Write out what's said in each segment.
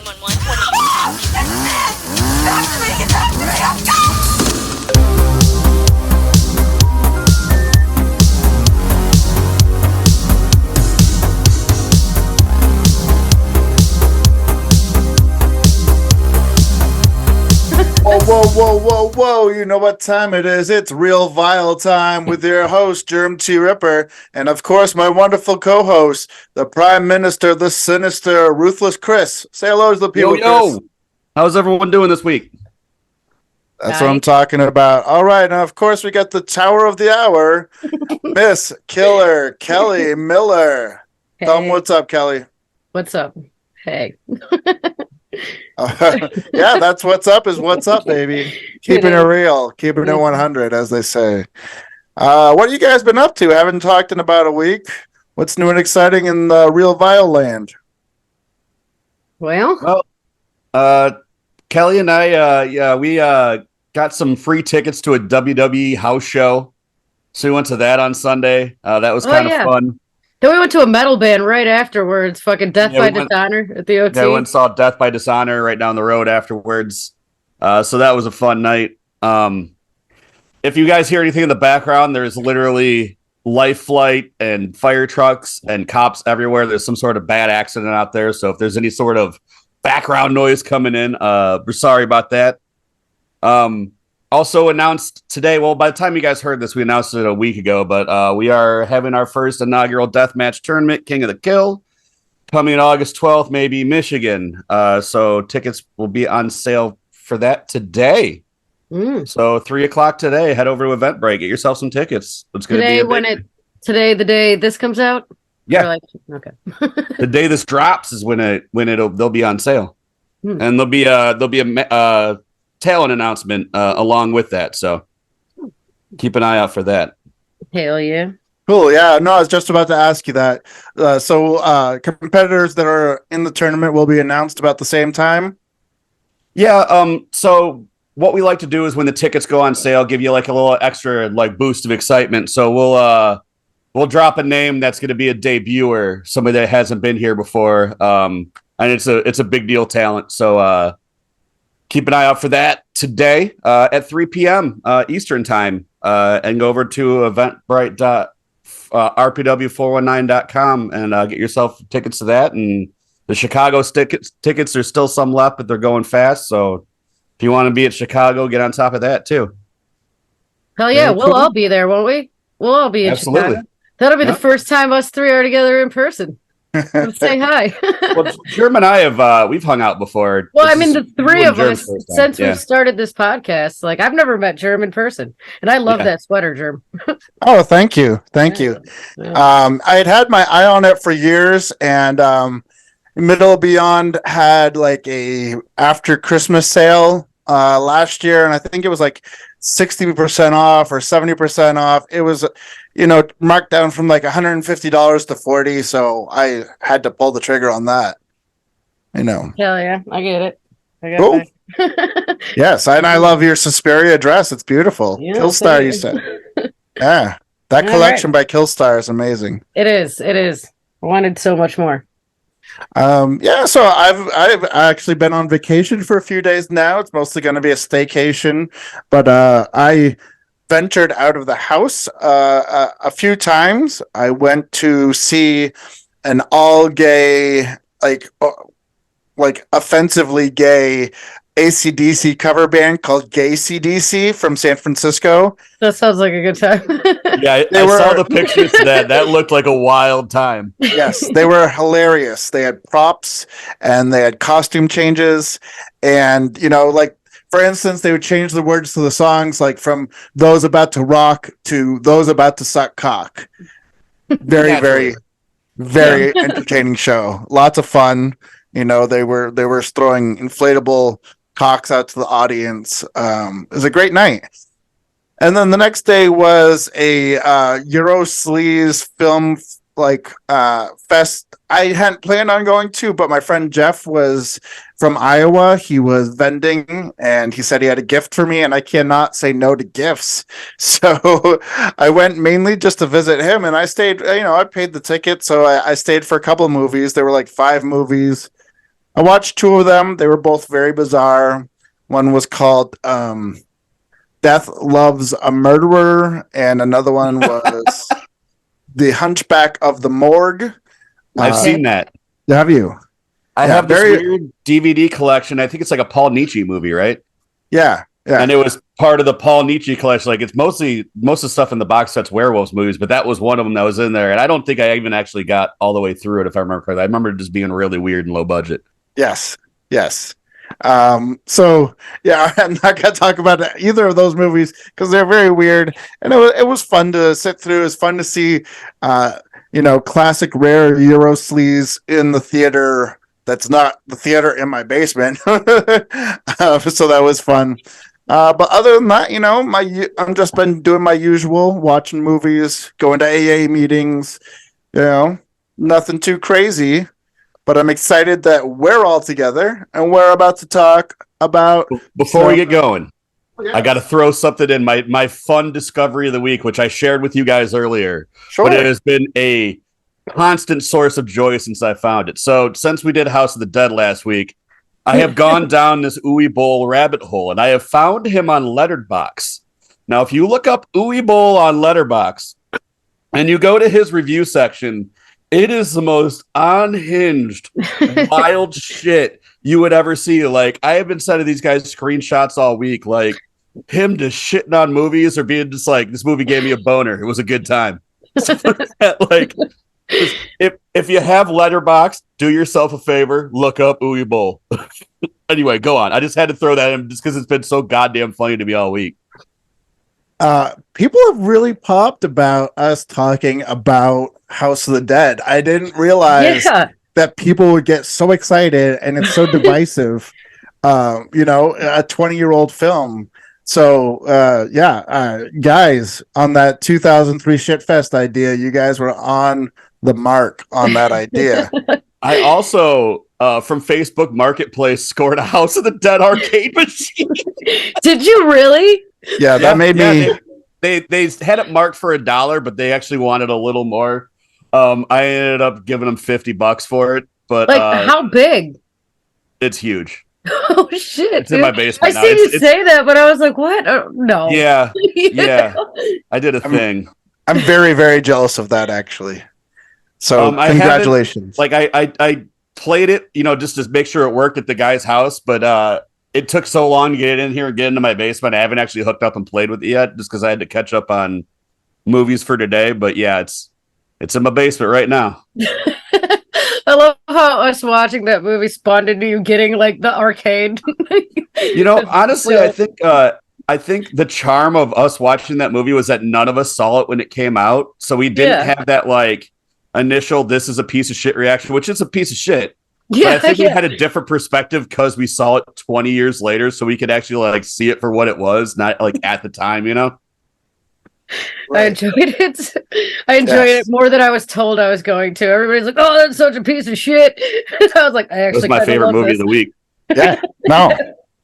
911. What Whoa, whoa, whoa, whoa, whoa. You know what time it is. It's Real Vile time with your host, Germ T. Ripper, and of course, my wonderful co-host, the Prime Minister, the Sinister, Ruthless Chris. Say hello to the people, Yo. Chris. How's everyone doing this week? That's what I'm talking about. All right, and of course, we got the Tower of the Hour, Miss Killer Kelly Miller. Hey. Tell them what's up, Kelly. What's up? Hey. Yeah, that's what's up is what's up, baby. Keeping it real, keeping it 100, as they say. What have you guys been up to? Haven't talked in about a week. What's new and exciting in the Real Vile land? Well, Kelly and I, we got some free tickets to a WWE house show, so we went to that on Sunday. That was kind of fun. Then we went to a metal band right afterwards. Fucking Death by Dishonor at the OT. Yeah, we went and saw Death by Dishonor right down the road afterwards. So that was a fun night. If you guys hear anything in the background, there's literally life flight and fire trucks and cops everywhere. There's some sort of bad accident out there. So if there's any sort of background noise coming in, we're sorry about that. Also announced today, well, by the time you guys heard this, we announced it a week ago, but we are having our first inaugural deathmatch tournament, King of the Kill, coming August 12th, maybe Michigan. So tickets will be on sale for that today. So 3:00 today, head over to Eventbrite, get yourself some tickets. It's going to be today, the day this comes out. Yeah. Okay. The day this drops is when they'll be on sale, and there'll be a talent announcement along with that. So keep an eye out for that. Hell yeah. Cool. Yeah. No, I was just about to ask you that. So competitors that are in the tournament will be announced about the same time. Yeah. So what we like to do is when the tickets go on sale, give you like a little extra like boost of excitement. So we'll drop a name that's going to be a debuter, somebody that hasn't been here before. And it's a big deal talent. So keep an eye out for that today at 3 p.m. Eastern time, and go over to eventbrite.rpw419.com and get yourself tickets to that. And the Chicago tickets, there's still some left, but they're going fast. So if you want to be at Chicago, get on top of that too. Hell yeah, we'll all be there, won't we? We'll all be in Chicago. That'll be the first time us three are together in person. Let's say hi. Well, Germ and I have we've hung out before. Well, I mean, the three of us since we've started this podcast. Like, I've never met Germ in person, and I love that sweater, Germ. Oh, thank you. I had my eye on it for years, and Middle Beyond had like a after Christmas sale last year, and I think it was like 60% off or 70% off. It was, marked down from like $150 to $40. So I had to pull the trigger on that. Hell yeah, I get it. Cool. Yes, and I love your Suspiria dress. It's beautiful. Yeah, Killstar, you said. Yeah, that collection by Killstar is amazing. It is. I wanted so much more. So I've actually been on vacation for a few days now. It's mostly going to be a staycation, but I ventured out of the house a few times. I went to see an all gay, like offensively gay AC/DC cover band called Gay CDC from San Francisco. That sounds like a good time. Yeah, I saw the pictures to that. That looked like a wild time. Yes, they were hilarious. They had props and they had costume changes. And, for instance, they would change the words to the songs, like from those about to rock to those about to suck cock. Very, very, very entertaining show. Lots of fun. They were throwing inflatable cocks out to the audience. It was a great night. And then the next day was a Euro Sleaze film fest. I hadn't planned on going to, but my friend Jeff was from Iowa. He was vending and he said he had a gift for me, and I cannot say no to gifts. So I went mainly just to visit him, and I stayed, I paid the ticket. So I stayed for a couple of movies. There were like 5 movies. I watched two of them. They were both very bizarre. One was called Death Loves a Murderer, and another one was The Hunchback of the Morgue. I've seen that. Have you? I have this weird DVD collection. I think it's like a Paul Nietzsche movie, right? Yeah. And it was part of the Paul Nietzsche collection. Like, it's most of the stuff in the box set's werewolves movies, but that was one of them that was in there. And I don't think I even actually got all the way through it, if I remember correctly. I remember it just being really weird and low budget. Yes. So yeah, I'm not gonna talk about either of those movies because they're very weird, and it was fun to sit through. It was fun to see, classic rare Euro sleaze in the theater. That's not the theater in my basement. So that was fun. But other than that, I'm just been doing my usual, watching movies, going to AA meetings. Nothing too crazy. But I'm excited that we're all together and we're about to talk about. Before we get going, I got to throw something in my fun discovery of the week, which I shared with you guys earlier. Sure. But it has been a constant source of joy since I found it. So since we did House of the Dead last week, I have gone down this Uwe Boll rabbit hole, and I have found him on Letterboxd. Now, if you look up Uwe Boll on Letterboxd and you go to his review section, it is the most unhinged, wild shit you would ever see. Like, I have been sending these guys screenshots all week, like him just shitting on movies or being just like, this movie gave me a boner. It was a good time. Like, if you have Letterboxd, do yourself a favor, look up Uwe Boll. Anyway, go on. I just had to throw that in just because it's been so goddamn funny to me all week. People have really popped about us talking about House of the Dead. I didn't realize that people would get so excited, and it's so divisive. A 20-year-old film. So guys, on that 2003 Shitfest idea, you guys were on the mark on that idea. I also from Facebook Marketplace scored a House of the Dead arcade machine. Did you really? Yeah, that made me. They had it marked for $1, but they actually wanted a little more. I ended up giving them $50 for it. But how big? It's huge. Oh shit! It's in my basement. I see you say that, but I was like, "What? No." Yeah, yeah. I did a thing. I'm very, very jealous of that, actually. So congratulations. I played it, just to make sure it worked at the guy's house, but it took so long to get it in here and get into my basement. I haven't actually hooked up and played with it yet, just because I had to catch up on movies for today. But yeah, it's in my basement right now. I love how us watching that movie spawned into you getting like the arcade. Honestly, I think the charm of us watching that movie was that none of us saw it when it came out, so we didn't have that like initial "this is a piece of shit" reaction, which is a piece of shit. Yeah, but I think we had a different perspective because we saw it 20 years later, so we could actually like see it for what it was, not like at the time, Right. I enjoyed it. I enjoyed it more than I was told I was going to. Everybody's like, "Oh, that's such a piece of shit." I was like, "I actually." That's my favorite movie of the week. Yeah, no,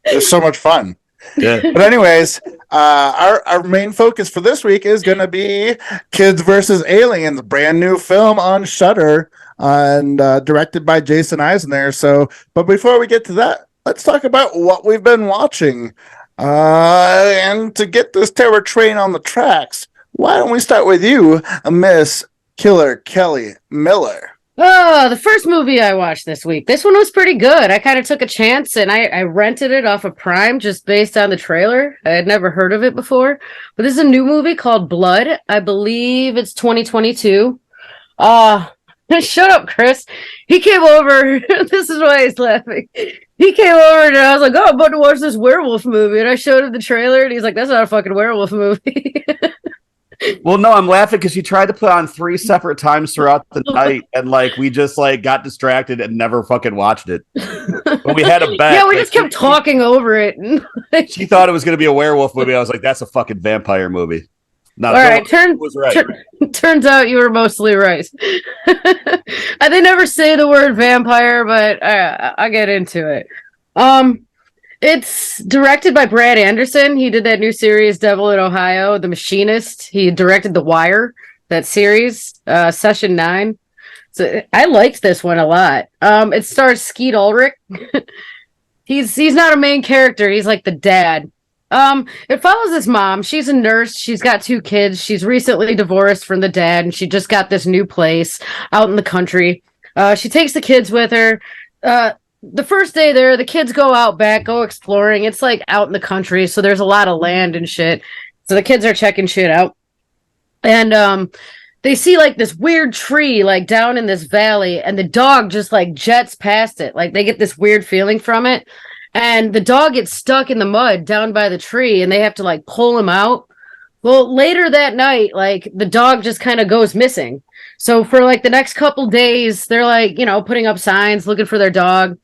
it's so much fun. Yeah. But anyways, our main focus for this week is going to be Kids versus Aliens, brand new film on Shudder, and directed by Jason Eisner. So, but before we get to that, let's talk about what we've been watching. And to get this terror train on the tracks, why don't we start with you, Miss Killer Kelly Miller? Oh, the first movie I watched this week. This one was pretty good. I kind of took a chance and I rented it off of Prime just based on the trailer. I had never heard of it before. But this is a new movie called Blood. I believe it's 2022. Shut up, Chris. He came over. This is why he's laughing. He came over and I was like, "Oh, I'm about to watch this werewolf movie." And I showed him the trailer and he's like, "That's not a fucking werewolf movie." Well, no, I'm laughing because you tried to put on 3 separate times throughout the night, and like we just like got distracted and never fucking watched it. But we had a bet. Yeah, we just kept talking over it. She thought it was going to be a werewolf movie. I was like, "That's a fucking vampire movie." No, all right, was right. Turns out you were mostly right. They never say the word vampire, but I'll get into it. It's directed by Brad Anderson. He did that new series, Devil in Ohio, The Machinist. He directed The Wire, that series, Session 9. So I liked this one a lot. It stars Skeet Ulrich. He's not a main character. He's like the dad. It follows this mom. She's a nurse. She's got 2 kids. She's recently divorced from the dad, and she just got this new place out in the country. She takes the kids with her. The first day there, the kids go out back, go exploring. It's like out in the country, so there's a lot of land and shit. So the kids are checking shit out. And they see like this weird tree like down in this valley, and the dog just like jets past it. Like they get this weird feeling from it. And the dog gets stuck in the mud down by the tree, and they have to like pull him out. Well, later that night, like the dog just kind of goes missing. So for like the next couple days, they're like, putting up signs looking for their dog.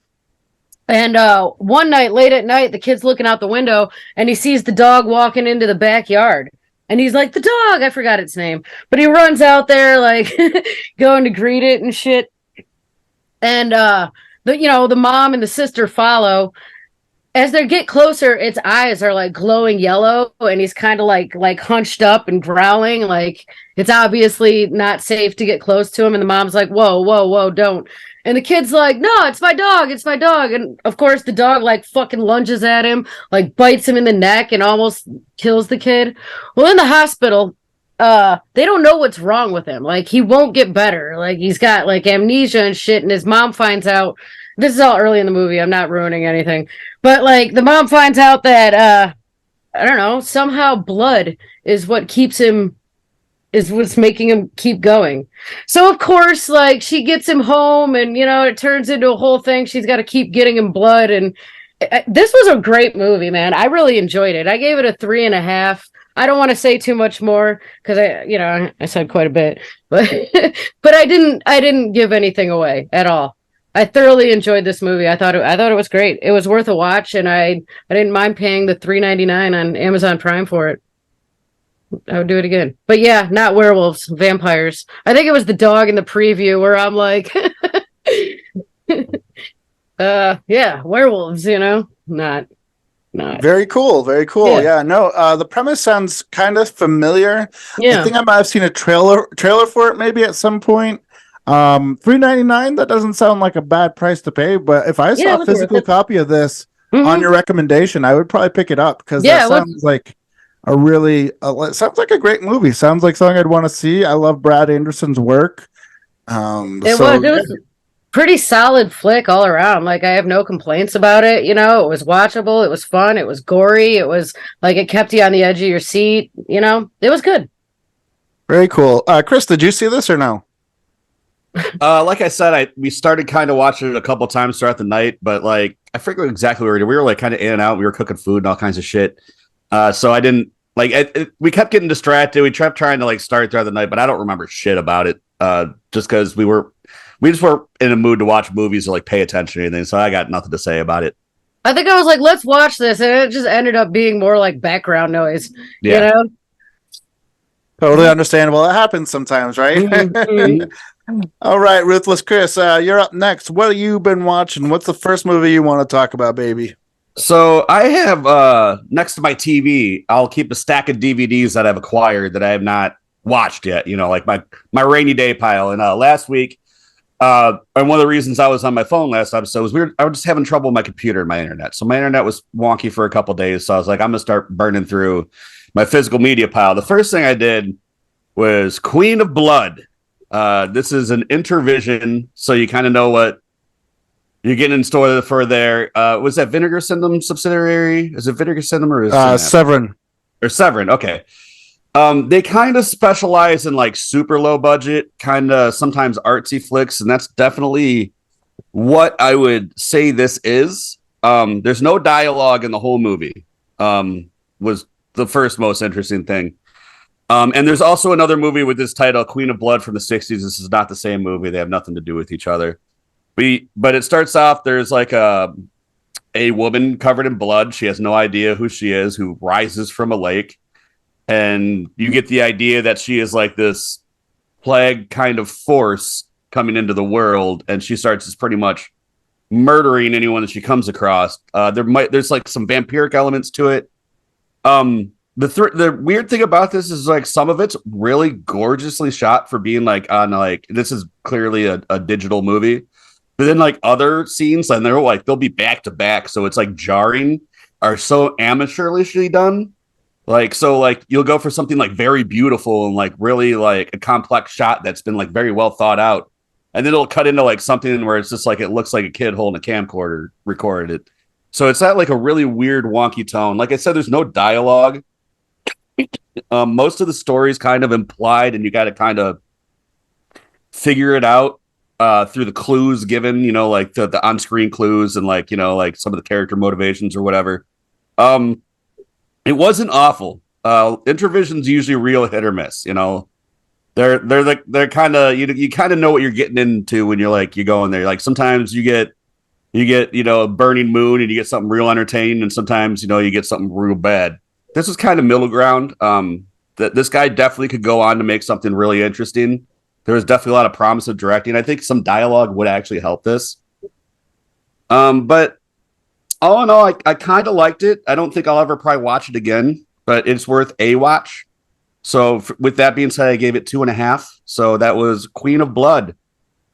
And one night, late at night, the kid's looking out the window, and he sees the dog walking into the backyard. And he's like, the dog, I forgot its name. But he runs out there, like, going to greet it and shit. And, the mom and the sister follow. As they get closer, its eyes are, like, glowing yellow. And he's kind of, like hunched up and growling. Like, it's obviously not safe to get close to him. And the mom's like, whoa, whoa, whoa, don't. And the kid's like, no, it's my dog. It's my dog. And of course, the dog like fucking lunges at him, like bites him in the neck and almost kills the kid. Well, in the hospital, they don't know what's wrong with him. Like, he won't get better. Like, he's got like amnesia and shit. And his mom finds out. This is all early in the movie. I'm not ruining anything. But like, the mom finds out that, I don't know, somehow blood is what keeps him. Is what's making him keep going. So, of course, like, she gets him home and, it turns into a whole thing. She's got to keep getting him blood. And this was a great movie, man. I really enjoyed it. I gave it a 3.5. I don't want to say too much more because I said quite a bit, but but I didn't give anything away at all. I thoroughly enjoyed this movie. I thought it was great. It was worth a watch, and I didn't mind paying the $3.99 on Amazon Prime for it. I would do it again. But yeah, not werewolves, vampires. I think it was the dog in the preview where I'm like, yeah, werewolves, not. Very cool. Very cool. Yeah, no, the premise sounds kind of familiar. Yeah. I think I might have seen a trailer for it maybe at some point. $3.99, that doesn't sound like a bad price to pay, but if I saw a physical copy of this on your recommendation, I would probably pick it up because that sounds like it sounds like a great movie. Sounds like something I'd want to see. I love Brad Anderson's work. It was pretty solid flick all around. Like, I have no complaints about it. It was watchable. It was fun. It was gory. It was like, it kept you on the edge of your seat. It was good. Very cool. Chris, did you see this or no? Like I said, we started kind of watching it a couple times throughout the night, but like, I forget exactly what we were doing. We were like kind of in and out. We were cooking food and all kinds of shit. So I didn't like we kept getting distracted. We kept trying to like start throughout the night, but I don't remember shit about it. Just because we just weren't in a mood to watch movies or like pay attention to anything. So I got nothing to say about it. I think I was like, let's watch this. And it just ended up being more like background noise, Totally understandable. It happens sometimes, right? Mm-hmm. All right, Ruthless Chris, you're up next. What have you been watching? What's the first movie you want to talk about, baby? So I have next to my TV, I'll keep a stack of DVDs that I've acquired that I have not watched yet. Like my rainy day pile. And last week, and one of the reasons I was on my phone last episode was I was just having trouble with my computer and my internet. So my internet was wonky for a couple days. So I was like, I'm gonna start burning through my physical media pile. The first thing I did was Queen of Blood. This is an Intervision, so you kind of know what you're getting in store for there. Was that Vinegar Syndrome subsidiary? Is it Vinegar Syndrome or is Severin? Or Severin, okay. They kind of specialize in like super low budget, kind of sometimes artsy flicks, and that's definitely what I would say this is. There's no dialogue in the whole movie. Was the first most interesting thing. And there's also another movie with this title, Queen of Blood from the 60s. This is not the same movie. They have nothing to do with each other. But it starts off, there's like a woman covered in blood. She has no idea who she is, who rises from a lake. And you get the idea that she is like this plague kind of force coming into the world. And she starts just pretty much murdering anyone that she comes across. There's like some vampiric elements to it. the weird thing about this is like some of it's really gorgeously shot for being like on like this is clearly a digital movie, but then like other scenes and they'll be back to back, so it's like jarring, are so amateurishly done. Like so like you'll go for something like very beautiful and like really like a complex shot that's been like very well thought out, and then it'll cut into like something where it's just like it looks like a kid holding a camcorder recorded it. So it's at like a really weird wonky tone. Like I said, there's no dialogue. Most of the story is kind of implied, and you got to kind of figure it out through the clues given, you know, like the on-screen clues and like, you know, like some of the character motivations or whatever. It wasn't awful. Intervision's usually real hit or miss, you know. They're kind of you kind of know what you're getting into when you go in there. Like sometimes you get you know a burning moon and you get something real entertaining, and sometimes you know you get something real bad. This was kind of middle ground. That this guy definitely could go on to make something really interesting. There was definitely a lot of promise of directing. I think some dialogue would actually help this. But all in all, I kind of liked it. I don't think I'll ever probably watch it again, but it's worth a watch. So with that being said, I gave it 2.5. So that was Queen of Blood.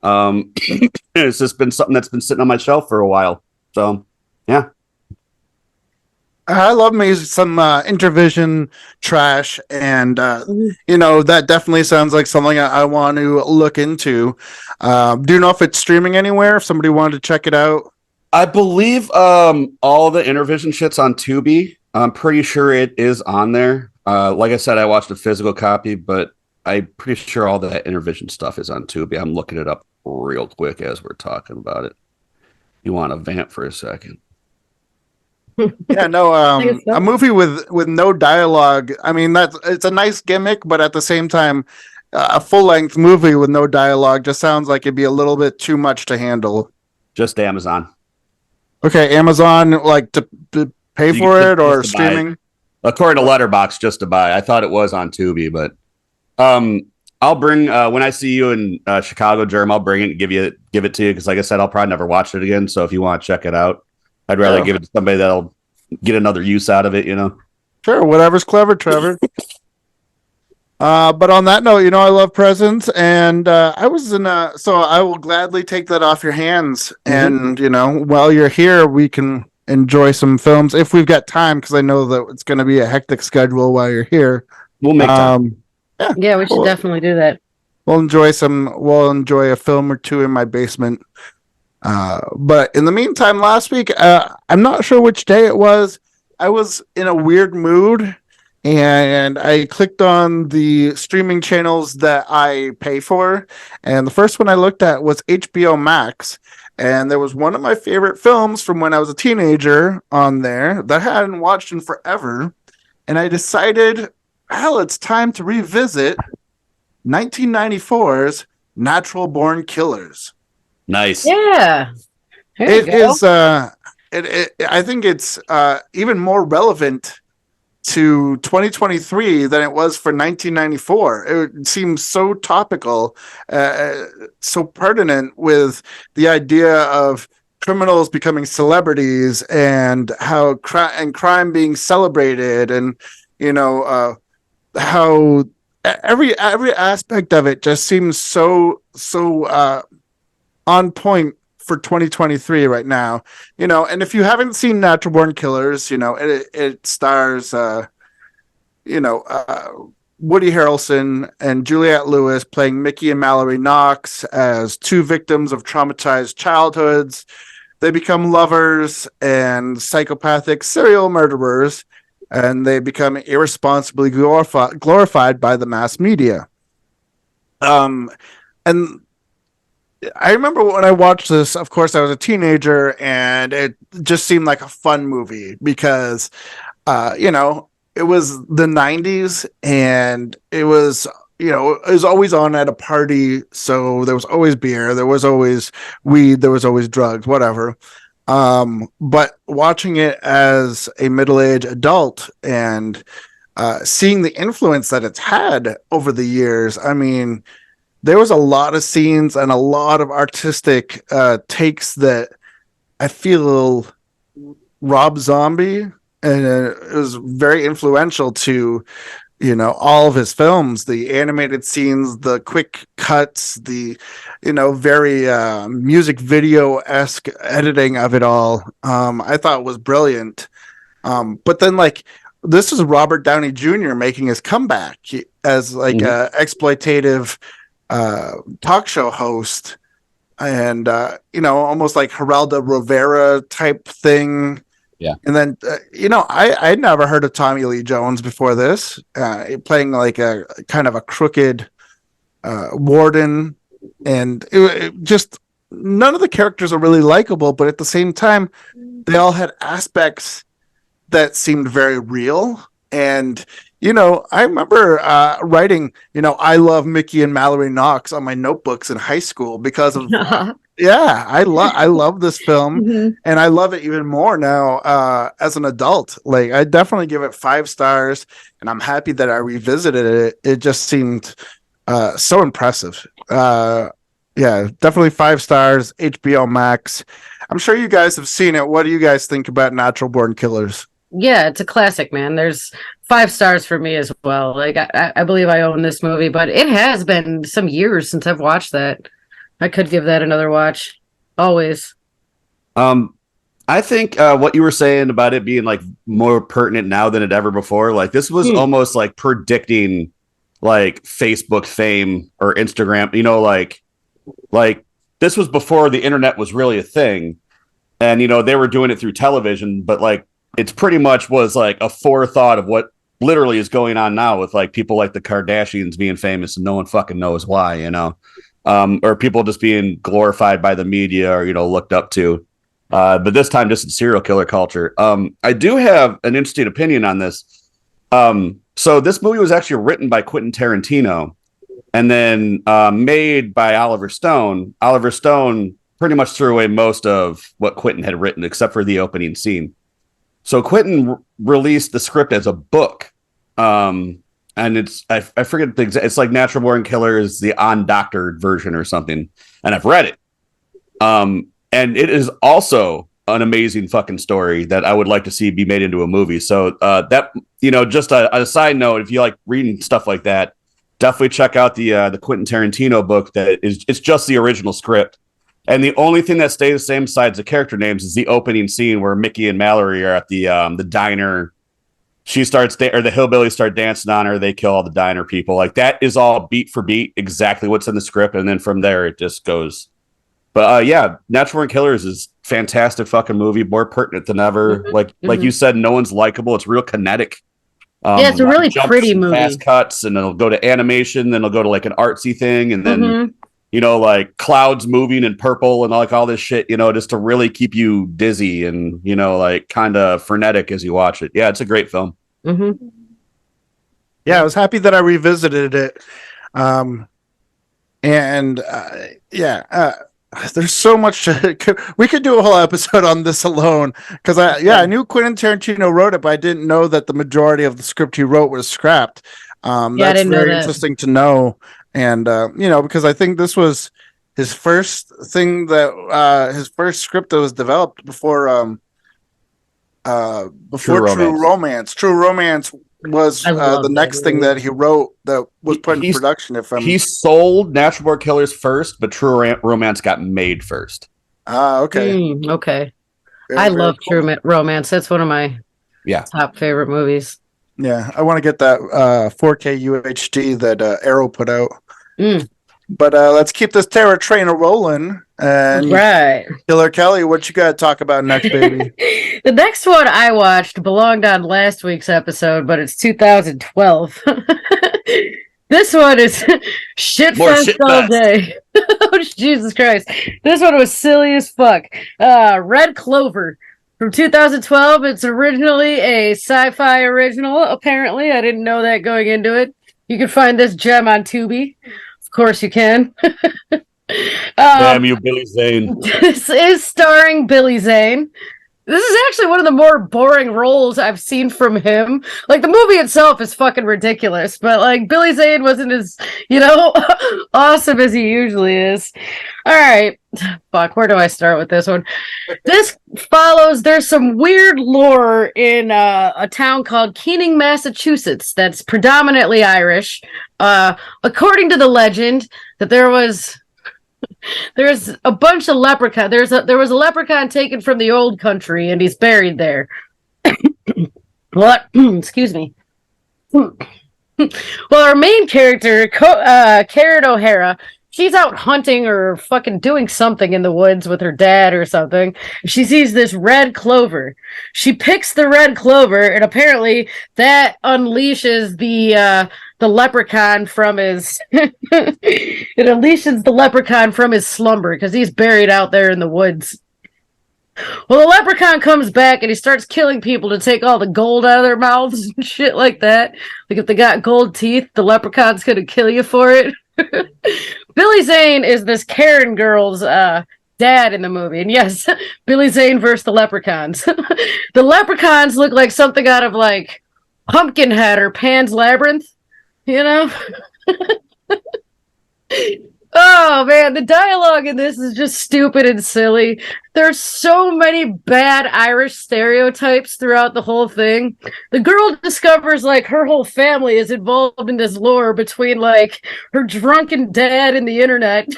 It's just been something that's been sitting on my shelf for a while. So yeah. I love me some Intervision trash, and you know that definitely sounds like something I want to look into. Do you know if it's streaming anywhere? If somebody wanted to check it out, I believe all the Intervision shit's on Tubi. I'm pretty sure it is on there. Like I said, I watched a physical copy, but I'm pretty sure all that Intervision stuff is on Tubi. I'm looking it up real quick as we're talking about it. You want to vamp for a second? yeah, no, a movie with no dialogue. I mean, it's a nice gimmick, but at the same time, a full length movie with no dialogue just sounds like it'd be a little bit too much to handle. Just Amazon. Okay, Amazon, like to pay for it or streaming? According to Letterboxd, just to buy. I thought it was on Tubi, but I'll bring when I see you in Chicago, Jerm. I'll bring it and give it to you because, like I said, I'll probably never watch it again. So if you want to check it out. I'd rather give it to somebody that'll get another use out of it, you know? Sure, whatever's clever, Trevor. But on that note, you know, I love presents, and I was so I will gladly take that off your hands. Mm-hmm. And, you know, while you're here, we can enjoy some films if we've got time, because I know that it's going to be a hectic schedule while you're here. We'll make time. Yeah, we should definitely do that. We'll enjoy a film or two in my basement. But in the meantime, last week, I'm not sure which day it was. I was in a weird mood, and I clicked on the streaming channels that I pay for. And the first one I looked at was HBO Max. And there was one of my favorite films from when I was a teenager on there that I hadn't watched in forever. And I decided, hell, it's time to revisit 1994's Natural Born Killers. Nice. Yeah. It is I think it's even more relevant to 2023 than it was for 1994. It seems so topical, so pertinent with the idea of criminals becoming celebrities and how crime being celebrated, and you know how every aspect of it just seems so on point for 2023 right now, you know. And if you haven't seen Natural Born Killers, you know, it stars Woody Harrelson and Juliette Lewis playing Mickey and Mallory Knox as two victims of traumatized childhoods. They become lovers and psychopathic serial murderers, and they become irresponsibly glorified by the mass media. And I remember when I watched this, of course, I was a teenager, and it just seemed like a fun movie because, you know, it was the 90s, and it was, you know, it was always on at a party. So there was always beer, there was always weed, there was always drugs, whatever. But watching it as a middle-aged adult and seeing the influence that it's had over the years, I mean, there was a lot of scenes and a lot of artistic takes that I feel Rob Zombie and it was very influential to, all of his films, the animated scenes, the quick cuts, the, very music video-esque editing of it all. I thought was brilliant. But then, like, this is Robert Downey Jr. making his comeback as like a exploitative talk show host, and almost like Geraldo Rivera type thing. Yeah. And then I'd never heard of Tommy Lee Jones before this, playing like a kind of a crooked warden, and it just none of the characters are really likable, but at the same time they all had aspects that seemed very real. And I remember writing I love Mickey and Mallory Knox on my notebooks in high school because of I love this film, and I love it even more now as an adult. Like, I definitely give it 5 stars, and I'm happy that I revisited it. It just seemed so impressive. Definitely 5 stars, HBO Max. I'm sure you guys have seen it. What do you guys think about Natural Born Killers? Yeah, it's a classic, man. There's 5 stars for me as well. Like, I believe I own this movie, but it has been some years since I've watched that. I could give that another watch. Always. I think what you were saying about it being like more pertinent now than it ever before, like this was almost like predicting like Facebook fame or Instagram, like this was before the internet was really a thing. And, they were doing it through television, but like it's pretty much was like a forethought of what literally is going on now with like people like the Kardashians being famous and no one fucking knows why, or people just being glorified by the media or, looked up to. But this time just in serial killer culture. I do have an interesting opinion on this. So this movie was actually written by Quentin Tarantino and then made by Oliver Stone. Oliver Stone pretty much threw away most of what Quentin had written, except for the opening scene. So Quentin released the script as a book. And it's, I forget the exact, it's like Natural Born Killers, the undoctored version or something. And I've read it. And it is also an amazing fucking story that I would like to see be made into a movie. So that, just a side note, if you like reading stuff like that, definitely check out the Quentin Tarantino book it's just the original script. And the only thing that stays the same besides the character names is the opening scene where Mickey and Mallory are at the diner. She starts, or the hillbillies start dancing on her. They kill all the diner people. Like, that is all beat for beat, exactly what's in the script. And then from there, it just goes. But Natural Born Killers is fantastic fucking movie, more pertinent than ever. Like you said, no one's likable. It's real kinetic. It's a really pretty movie. Fast cuts, and it'll go to animation, then it'll go to like an artsy thing, and then like clouds moving in purple and like all this shit, just to really keep you dizzy and like kind of frenetic as you watch it. Yeah, it's a great film. Yeah, I was happy that I revisited it. There's so much we could do a whole episode on this alone, because I knew Quentin Tarantino wrote it, but I didn't know that the majority of the script he wrote was scrapped. That's very interesting to know. And because I think this was his first thing that his first script that was developed before True Romance. True Romance was the next thing that he wrote that was put in production. He sold Natural Born Killers first, but True Romance got made first. Okay. Okay. I love cool. True Romance. That's one of my top favorite movies. Yeah, I want to get that 4K UHD that Arrow put out. But let's keep this terror train rolling. And right, Killer Kelly, what you got to talk about next, baby? The next one I watched belonged on last week's episode, but it's 2012. This one is shitfest all day. Oh, Jesus Christ. This one was silly as fuck. Red Clover from 2012. It's originally a sci-fi original, apparently. I didn't know that going into it. You can find this gem on Tubi. Of course you can. Damn you, Billy Zane. This is starring Billy Zane. This is actually one of the more boring roles I've seen from him. Like, the movie itself is fucking ridiculous, but like Billy Zane wasn't as, awesome as he usually is. All right. Fuck, where do I start with this one? There's some weird lore in a town called Keening, Massachusetts that's predominantly Irish. According to the legend, that there's a bunch of leprechaun. There was a leprechaun taken from the old country, and he's buried there. What? Excuse me. Well, our main character, Karen O'Hara, she's out hunting or fucking doing something in the woods with her dad or something. She sees this red clover. She picks the red clover, and apparently that unleashes the leprechaun from his it unleashes the leprechaun from his slumber because he's buried out there in the woods. Well, the leprechaun comes back and he starts killing people to take all the gold out of their mouths and shit like that. Like, if they got gold teeth, the leprechaun's gonna kill you for it. Billy Zane is this Karen girl's dad in the movie, and yes, Billy Zane versus the leprechauns. The leprechauns look like something out of like Pumpkinhead or Pan's Labyrinth. Oh man, the dialogue in this is just stupid and silly. There's so many bad Irish stereotypes throughout the whole thing. The girl discovers like her whole family is involved in this lore between like her drunken dad and the internet.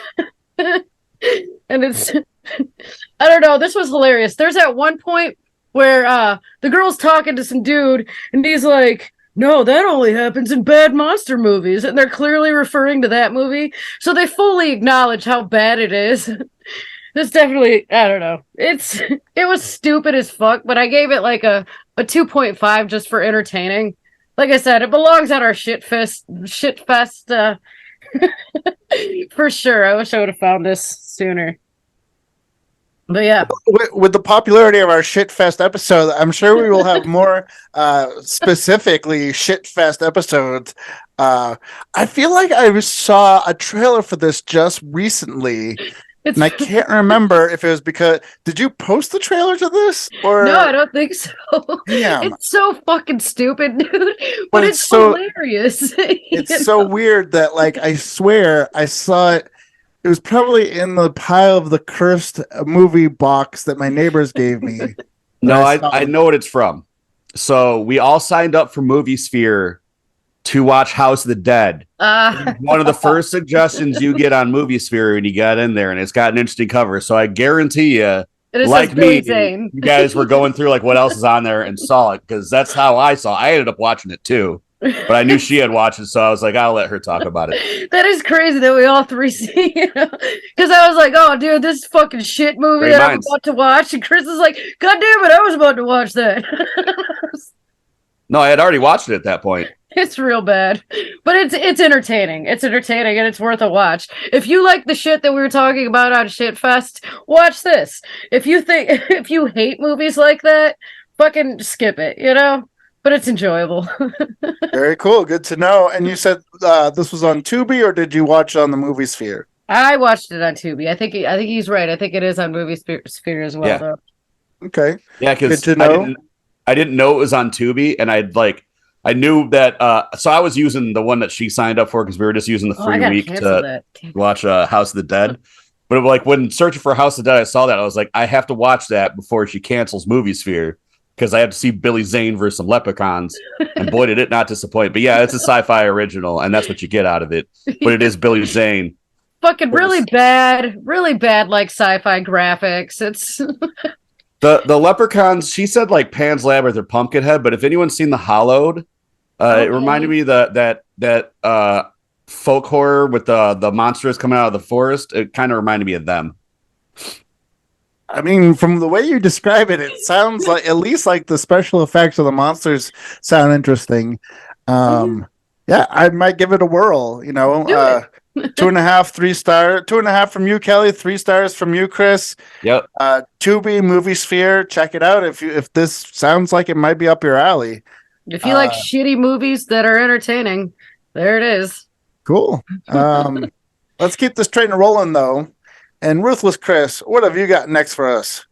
And it's I don't know, this was hilarious. There's at one point where the girl's talking to some dude and he's like, no, that only happens in bad monster movies. And they're clearly referring to that movie. So they fully acknowledge how bad it is. This definitely, I don't know. It was stupid as fuck, but I gave it like a 2.5 just for entertaining. Like I said, it belongs at our shit fest for sure. I wish I would have found this sooner. But yeah, with the popularity of our Shitfest episode, I'm sure we will have more specifically Shitfest episodes. I feel like I saw a trailer for this just recently, and I can't remember if it was because did you post the trailer to this or no? I don't think so. Damn. It's so fucking stupid, dude. But it's so hilarious. It's so weird that like I swear I saw it. It was probably in the pile of the cursed movie box that my neighbors gave me. No, I know what it's from. So we all signed up for Movie Sphere to watch House of the Dead. One of the first suggestions you get on Movie Sphere when you got in there, and it's got an interesting cover. So I guarantee you, like me, you guys were going through like what else is on there and saw it, because that's how I saw it. I ended up watching it too. But I knew she had watched it, so I was like, I'll let her talk about it. That is crazy that we all three see, because I was like, oh, dude, this fucking shit movie that I'm about to watch. And Chris is like, God damn it, I was about to watch that. No, I had already watched it at that point. It's real bad. But it's entertaining. It's entertaining, and it's worth a watch. If you like the shit that we were talking about on Shitfest, watch this. If you hate movies like that, fucking skip it, But it's enjoyable. Very cool. Good to know. And you said this was on Tubi, or did you watch it on the Movie Sphere? I watched it on Tubi. I think he's right. I think it is on Movie Sphere as well. Yeah. Though. Okay. Yeah, because I didn't know it was on Tubi, and I knew that. So I was using the one that she signed up for because we were just using the free week to watch House of the Dead. But like when searching for House of the Dead, I saw that I was like, I have to watch that before she cancels Movie Sphere, because I have to see Billy Zane versus some leprechauns, and boy, did it not disappoint. But yeah, it's a sci-fi original, and that's what you get out of it. But it is Billy Zane. Fucking really bad, like sci-fi graphics. It's the leprechauns. She said like Pan's Labyrinth or Pumpkinhead, but if anyone's seen The Hollowed, it reminded me that folk horror with the monsters coming out of the forest. It kind of reminded me of them. I mean, from the way you describe it, it sounds like at least like the special effects of the monsters sound interesting. Yeah, I might give it a whirl. 2.5, 3 star, 2.5 from you, Kelly, 3 stars from you, Chris. Yep. Tubi, Movie Sphere, check it out if this sounds like it might be up your alley. If you like shitty movies that are entertaining, there it is. Cool. Let's keep this train rolling though. And Ruthless Chris, what have you got next for us?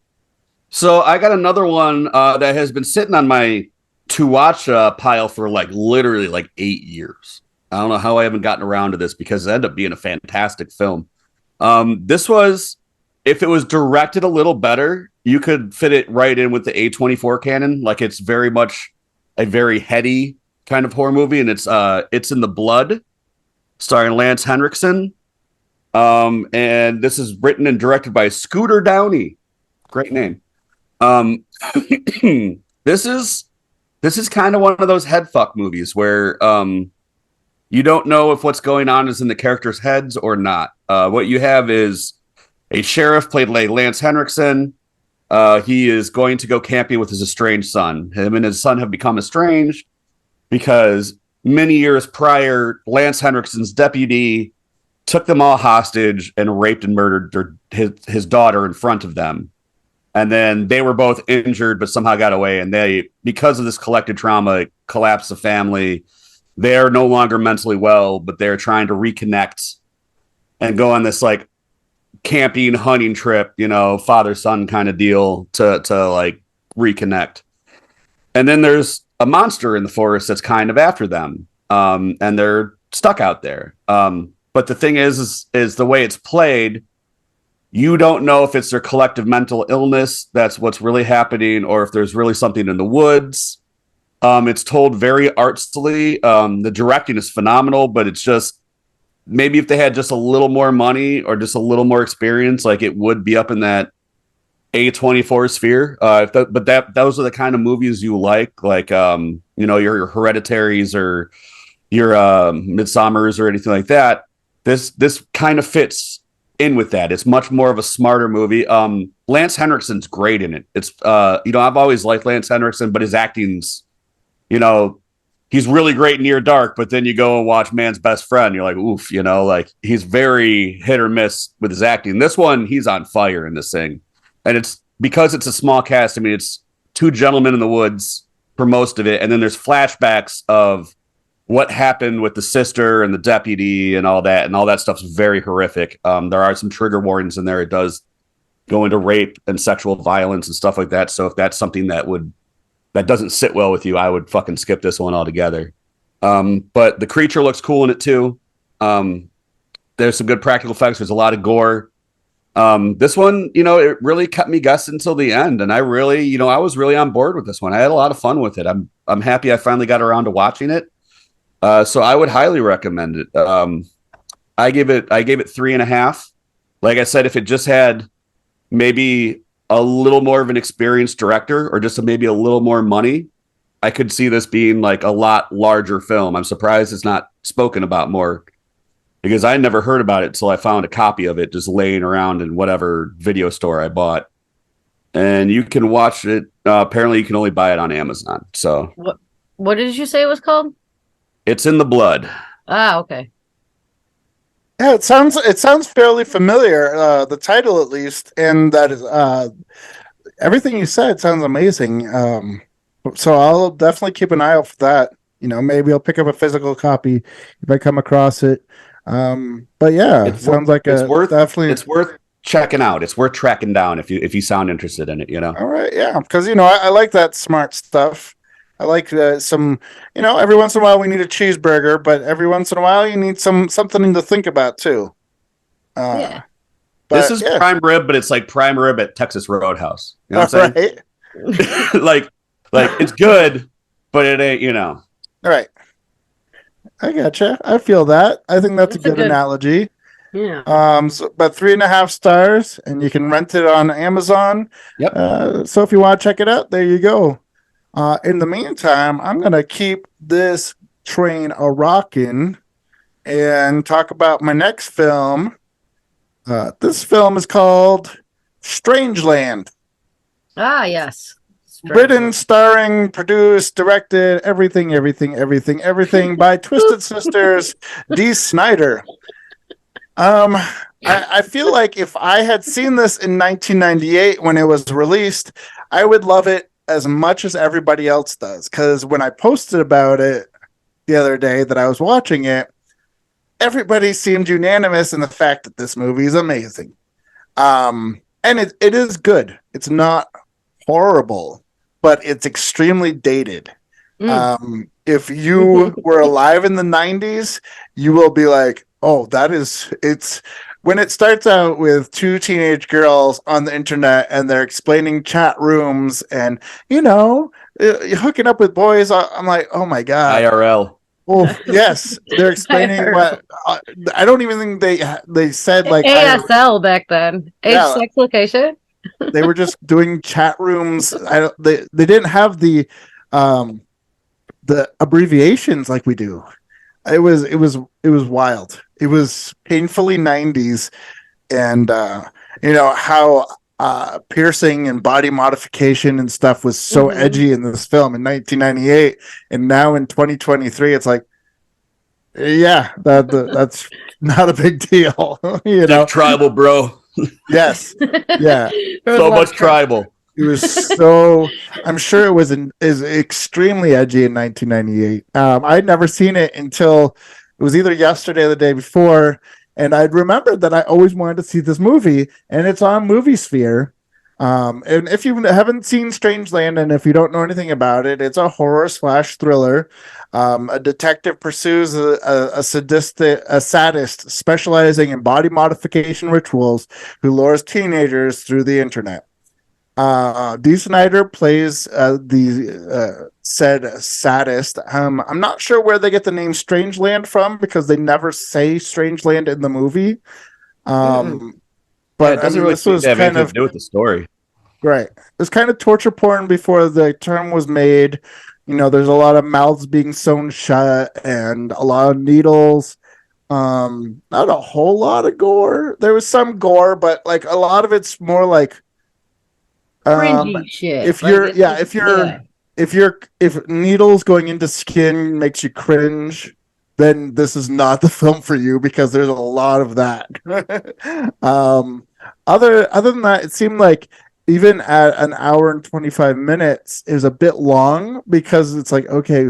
So I got another one that has been sitting on my to watch pile for like literally like 8 years. I don't know how I haven't gotten around to this because it ended up being a fantastic film. This was, if it was directed a little better, you could fit it right in with the A24 canon. Like it's very much a very heady kind of horror movie, and it's in the Blood, starring Lance Henriksen. And this is written and directed by Scooter Downey. Great name. Um, this is kind of one of those head fuck movies where you don't know if what's going on is in the characters' heads or not. What you have is a sheriff played by Lance Henriksen. He is going to go camping with his estranged son. Him and his son have become estranged because many years prior, Lance Henriksen's deputy took them all hostage and raped and murdered his daughter in front of them. And then they were both injured, but somehow got away. And they, because of this collective trauma, collapsed the family. They're no longer mentally well, but they're trying to reconnect and go on this like camping hunting trip, you know, father son kind of deal to like reconnect. And then there's a monster in the forest that's kind of after them, and they're stuck out there. But the thing is the way it's played, you don't know if it's their collective mental illness that's what's really happening, or if there's really something in the woods. It's told very artfully. The directing is phenomenal, but it's just maybe if they had just a little more money or just a little more experience, like it would be up in that A24 sphere. But those are the kind of movies you like you know, your Hereditaries or your Midsommars or anything like that. This kind of fits in with that. It's much more of a smarter movie. Lance Henriksen's great in it. It's you know, I've always liked Lance Henriksen, but his acting's, you know, he's really great Near Dark, but then you go and watch Man's Best Friend, you're like, oof, you know, like he's very hit or miss with his acting. This one, he's on fire in this thing. And it's because it's a small cast. I mean, it's two gentlemen in the woods for most of it. And then there's flashbacks of what happened with the sister and the deputy and all that. And all that stuff's very horrific. There are some trigger warnings in there. It does go into rape and sexual violence and stuff like that. So if that's something that doesn't sit well with you, I would fucking skip this one altogether. But the creature looks cool in it too. There's some good practical effects. There's a lot of gore. This one, you know, it really kept me guessing until the end. And I really, you know, I was really on board with this one. I had a lot of fun with it. I'm happy I finally got around to watching it. So I would highly recommend it. I gave it 3.5. Like I said, if it just had maybe a little more of an experienced director or just maybe a little more money, I could see this being like a lot larger film. I'm surprised it's not spoken about more because I never heard about it until I found a copy of it just laying around in whatever video store I bought. And you can watch it. Apparently you can only buy it on Amazon. So what did you say it was called? It's in the Blood. Ah, okay. Yeah, it sounds fairly familiar. The title, at least, and that is everything you said sounds amazing. So I'll definitely keep an eye out for that. You know, maybe I'll pick up a physical copy if I come across it. But yeah, it sounds like it's worth checking out. It's worth tracking down if you sound interested in it. You know. All right, yeah, because you know I like that smart stuff. I like some, you know, every once in a while we need a cheeseburger, but every once in a while you need something to think about too. Yeah. This is prime rib, but it's like prime rib at Texas Roadhouse. You know what I'm saying? Right. like it's good, but it ain't, you know. All right. I gotcha. I feel that. I think that's a good analogy. Yeah. So about 3.5 stars, and you can rent it on Amazon. Yep. So if you want to check it out, there you go. In the meantime, I'm going to keep this train a-rocking and talk about my next film. This film is called Strangeland. Ah, yes. Written, starring, produced, directed, everything by Twisted Sisters, Dee Snider. I feel like if I had seen this in 1998 when it was released, I would love it as much as everybody else does, because when I posted about it the other day that I was watching it, everybody seemed unanimous in the fact that this movie is amazing. And it is good. It's not horrible, but it's extremely dated. Mm. If you were alive in the 90s, you will be like, oh, it's when it starts out with two teenage girls on the internet and they're explaining chat rooms and, hooking up with boys. I'm like, oh my God. IRL. Oh, yes. They're explaining what I don't even think they said like ASL back then. Age, Yeah. sex, location. They were just doing chat rooms. They didn't have the abbreviations like we do. It was wild. It was painfully 90s, and how piercing and body modification and stuff was so edgy in this film in 1998, and now in 2023 it's like, yeah, that's not a big deal. Tribal, bro. Yes. Yeah. So much tribal. It was so. I'm sure is extremely edgy in 1998. I'd never seen it until it was either yesterday or the day before, and I'd remembered that I always wanted to see this movie, and it's on Movie Sphere. And if you haven't seen Strangeland, and if you don't know anything about it, it's a horror / thriller. A detective pursues a sadist specializing in body modification rituals who lures teenagers through the internet. Dee Snider plays the said sadist. I'm not sure where they get the name Strangeland from because they never say Strangeland in the movie. But it doesn't really this was have kind anything of to do with the story. right. It was kind of torture porn before the term was made. There's a lot of mouths being sewn shut and a lot of needles. Not a whole lot of gore. There was some gore, but like a lot of it's more like cringy shit. If needles going into skin makes you cringe, then this is not the film for you because there's a lot of that. Other than that, it seemed like even at an hour and 25 minutes is a bit long because it's like, okay,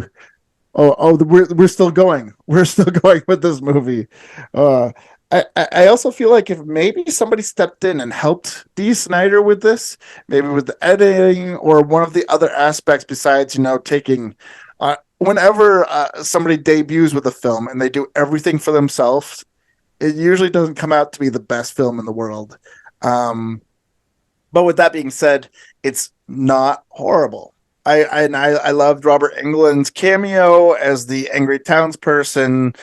we're still going. We're still going with this movie. I also feel like if maybe somebody stepped in and helped Dee Snider with this, maybe with the editing or one of the other aspects besides, taking whenever somebody debuts with a film and they do everything for themselves, it usually doesn't come out to be the best film in the world. But with that being said, it's not horrible. I loved Robert Englund's cameo as the angry townsperson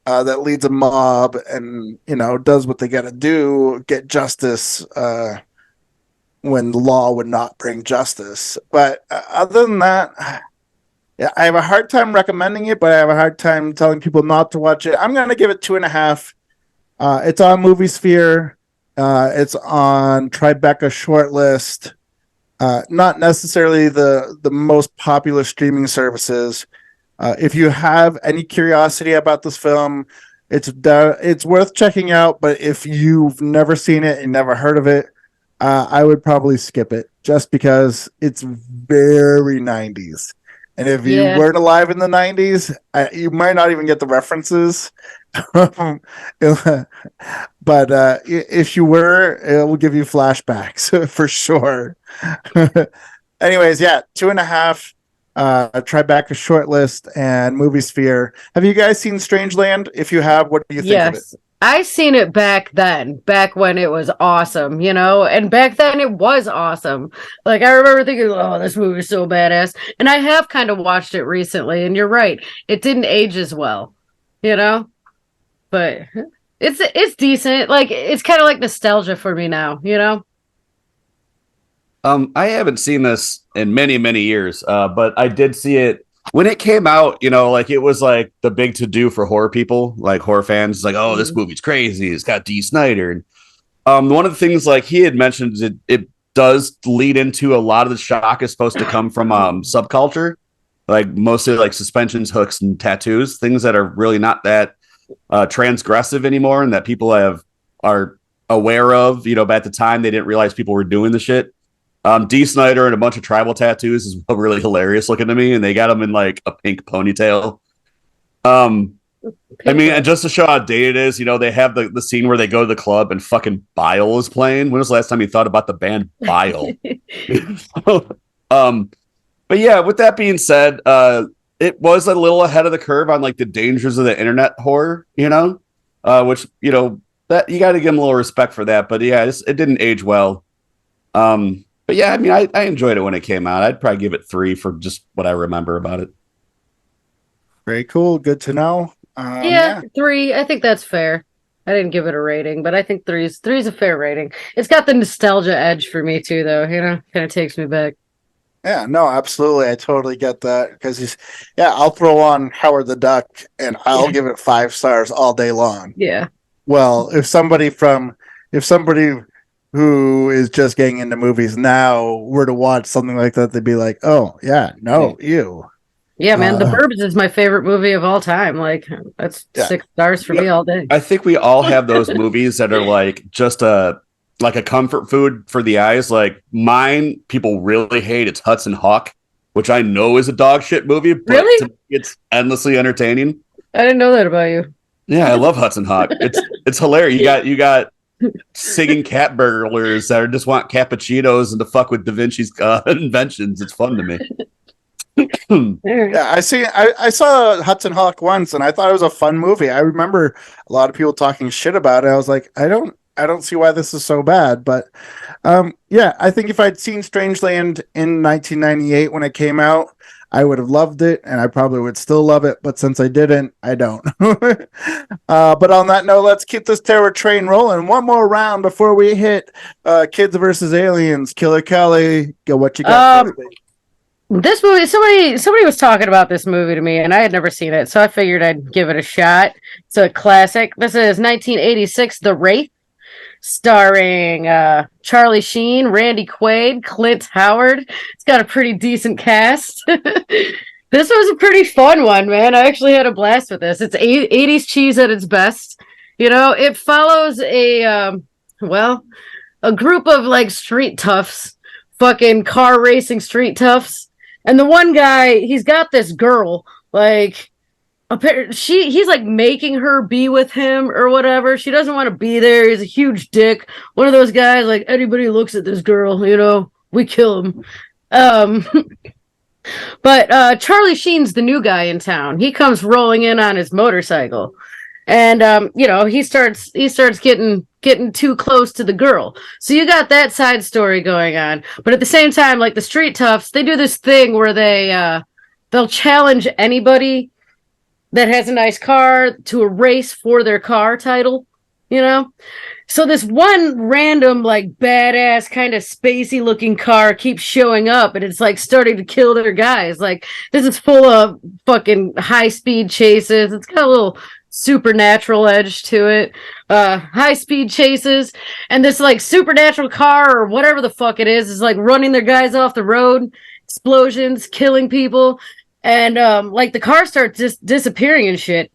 that leads a mob and does what they got to do, get justice when the law would not bring justice. But other than that, yeah, I have a hard time recommending it, but I have a hard time telling people not to watch it. I'm going to give it 2.5. It's on Movie Sphere. It's on Tribeca shortlist. Not necessarily the most popular streaming services. If you have any curiosity about this film, it's worth checking out. But if you've never seen it and never heard of it, I would probably skip it just because it's very 90s. And if you weren't alive in the 90s, you might not even get the references. But if you were, it will give you flashbacks for sure. Anyways, 2.5. Tribeca shortlist and Movie Sphere. Have you guys seen Strangeland? If you have, what do you think of it? I seen it back when it was awesome, and back then it was awesome. Like I remember thinking, oh, this movie is so badass. And I have kind of watched it recently, and you're right, it didn't age as well, but it's decent. Like it's kind of like nostalgia for me now, I haven't seen this in many, many years, but I did see it when it came out. Like it was like the big to do for horror people, like horror fans. Like, oh, this movie's crazy. It's got Dee Snider. And one of the things like he had mentioned is it does lead into a lot of the shock is supposed to come from subculture, like mostly like suspensions, hooks, and tattoos, things that are really not that transgressive anymore, and that people are aware of. But at the time they didn't realize people were doing the shit. Dee Snider and a bunch of tribal tattoos is really hilarious looking to me, and they got him in like a pink ponytail. I mean, and just to show how dated it is, they have the scene where they go to the club and fucking Bile is playing. When was the last time you thought about the band Bile? But yeah, with that being said, it was a little ahead of the curve on like the dangers of the internet horror, which, that you got to give them a little respect for that. But yeah, it didn't age well. But yeah, I mean, I enjoyed it when it came out. I'd probably give it 3 for just what I remember about it. Very cool. Good to know. Yeah, 3. I think that's fair. I didn't give it a rating, but I think three's a fair rating. It's got the nostalgia edge for me too, though. Kind of takes me back. Yeah, no, absolutely. I totally get that because I'll throw on Howard the Duck and I'll give it 5 stars all day long. Yeah. Well, if somebody who is just getting into movies now were to watch something like that, they'd be like, "Oh, yeah, no, ew." Yeah, man, The Burbs is my favorite movie of all time. Like, that's 6 stars for me all day. I think we all have those movies that are like just a comfort food for the eyes. Like mine, people really hate. It's Hudson Hawk, which I know is a dog shit movie, but really? To me, it's endlessly entertaining. I didn't know that about you. Yeah, I love Hudson Hawk. It's hilarious. You got singing cat burglars that just want cappuccinos and to fuck with Da Vinci's inventions. It's fun to me. Yeah, I saw Hudson Hawk once and I thought it was a fun movie. I remember a lot of people talking shit about it. I was like, I don't see why this is so bad, but I think if I'd seen Strangeland in 1998 when it came out, I would have loved it and I probably would still love it, but since I didn't, I don't. But on that note, let's keep this terror train rolling. One more round before we hit Kids versus Aliens. Killer Kelly, go what you got. This movie, somebody was talking about this movie to me, and I had never seen it, so I figured I'd give it a shot. It's a classic. This is 1986, The Wraith, starring Charlie Sheen, Randy Quaid, Clint Howard. It's got a pretty decent cast. This was a pretty fun one, man. I actually had a blast with this. It's 80s cheese at its best. It follows a group of like street toughs, fucking car racing street toughs. And the one guy, he's got this girl, like, he's like making her be with him or whatever. She doesn't want to be there. He's a huge dick. One of those guys, like, anybody looks at this girl, we kill him. But Charlie Sheen's the new guy in town. He comes rolling in on his motorcycle. And he starts getting too close to the girl. So you got that side story going on. But at the same time, like the street toughs, they do this thing where they'll challenge anybody that has a nice car to a race for their car title, So this one random, like, badass kind of spacey looking car keeps showing up and it's like starting to kill their guys. Like, this is full of fucking high speed chases. It's got a little supernatural edge to it. High speed chases, and this like supernatural car or whatever the fuck it is like running their guys off the road, explosions, killing people, and like the car starts just disappearing and shit.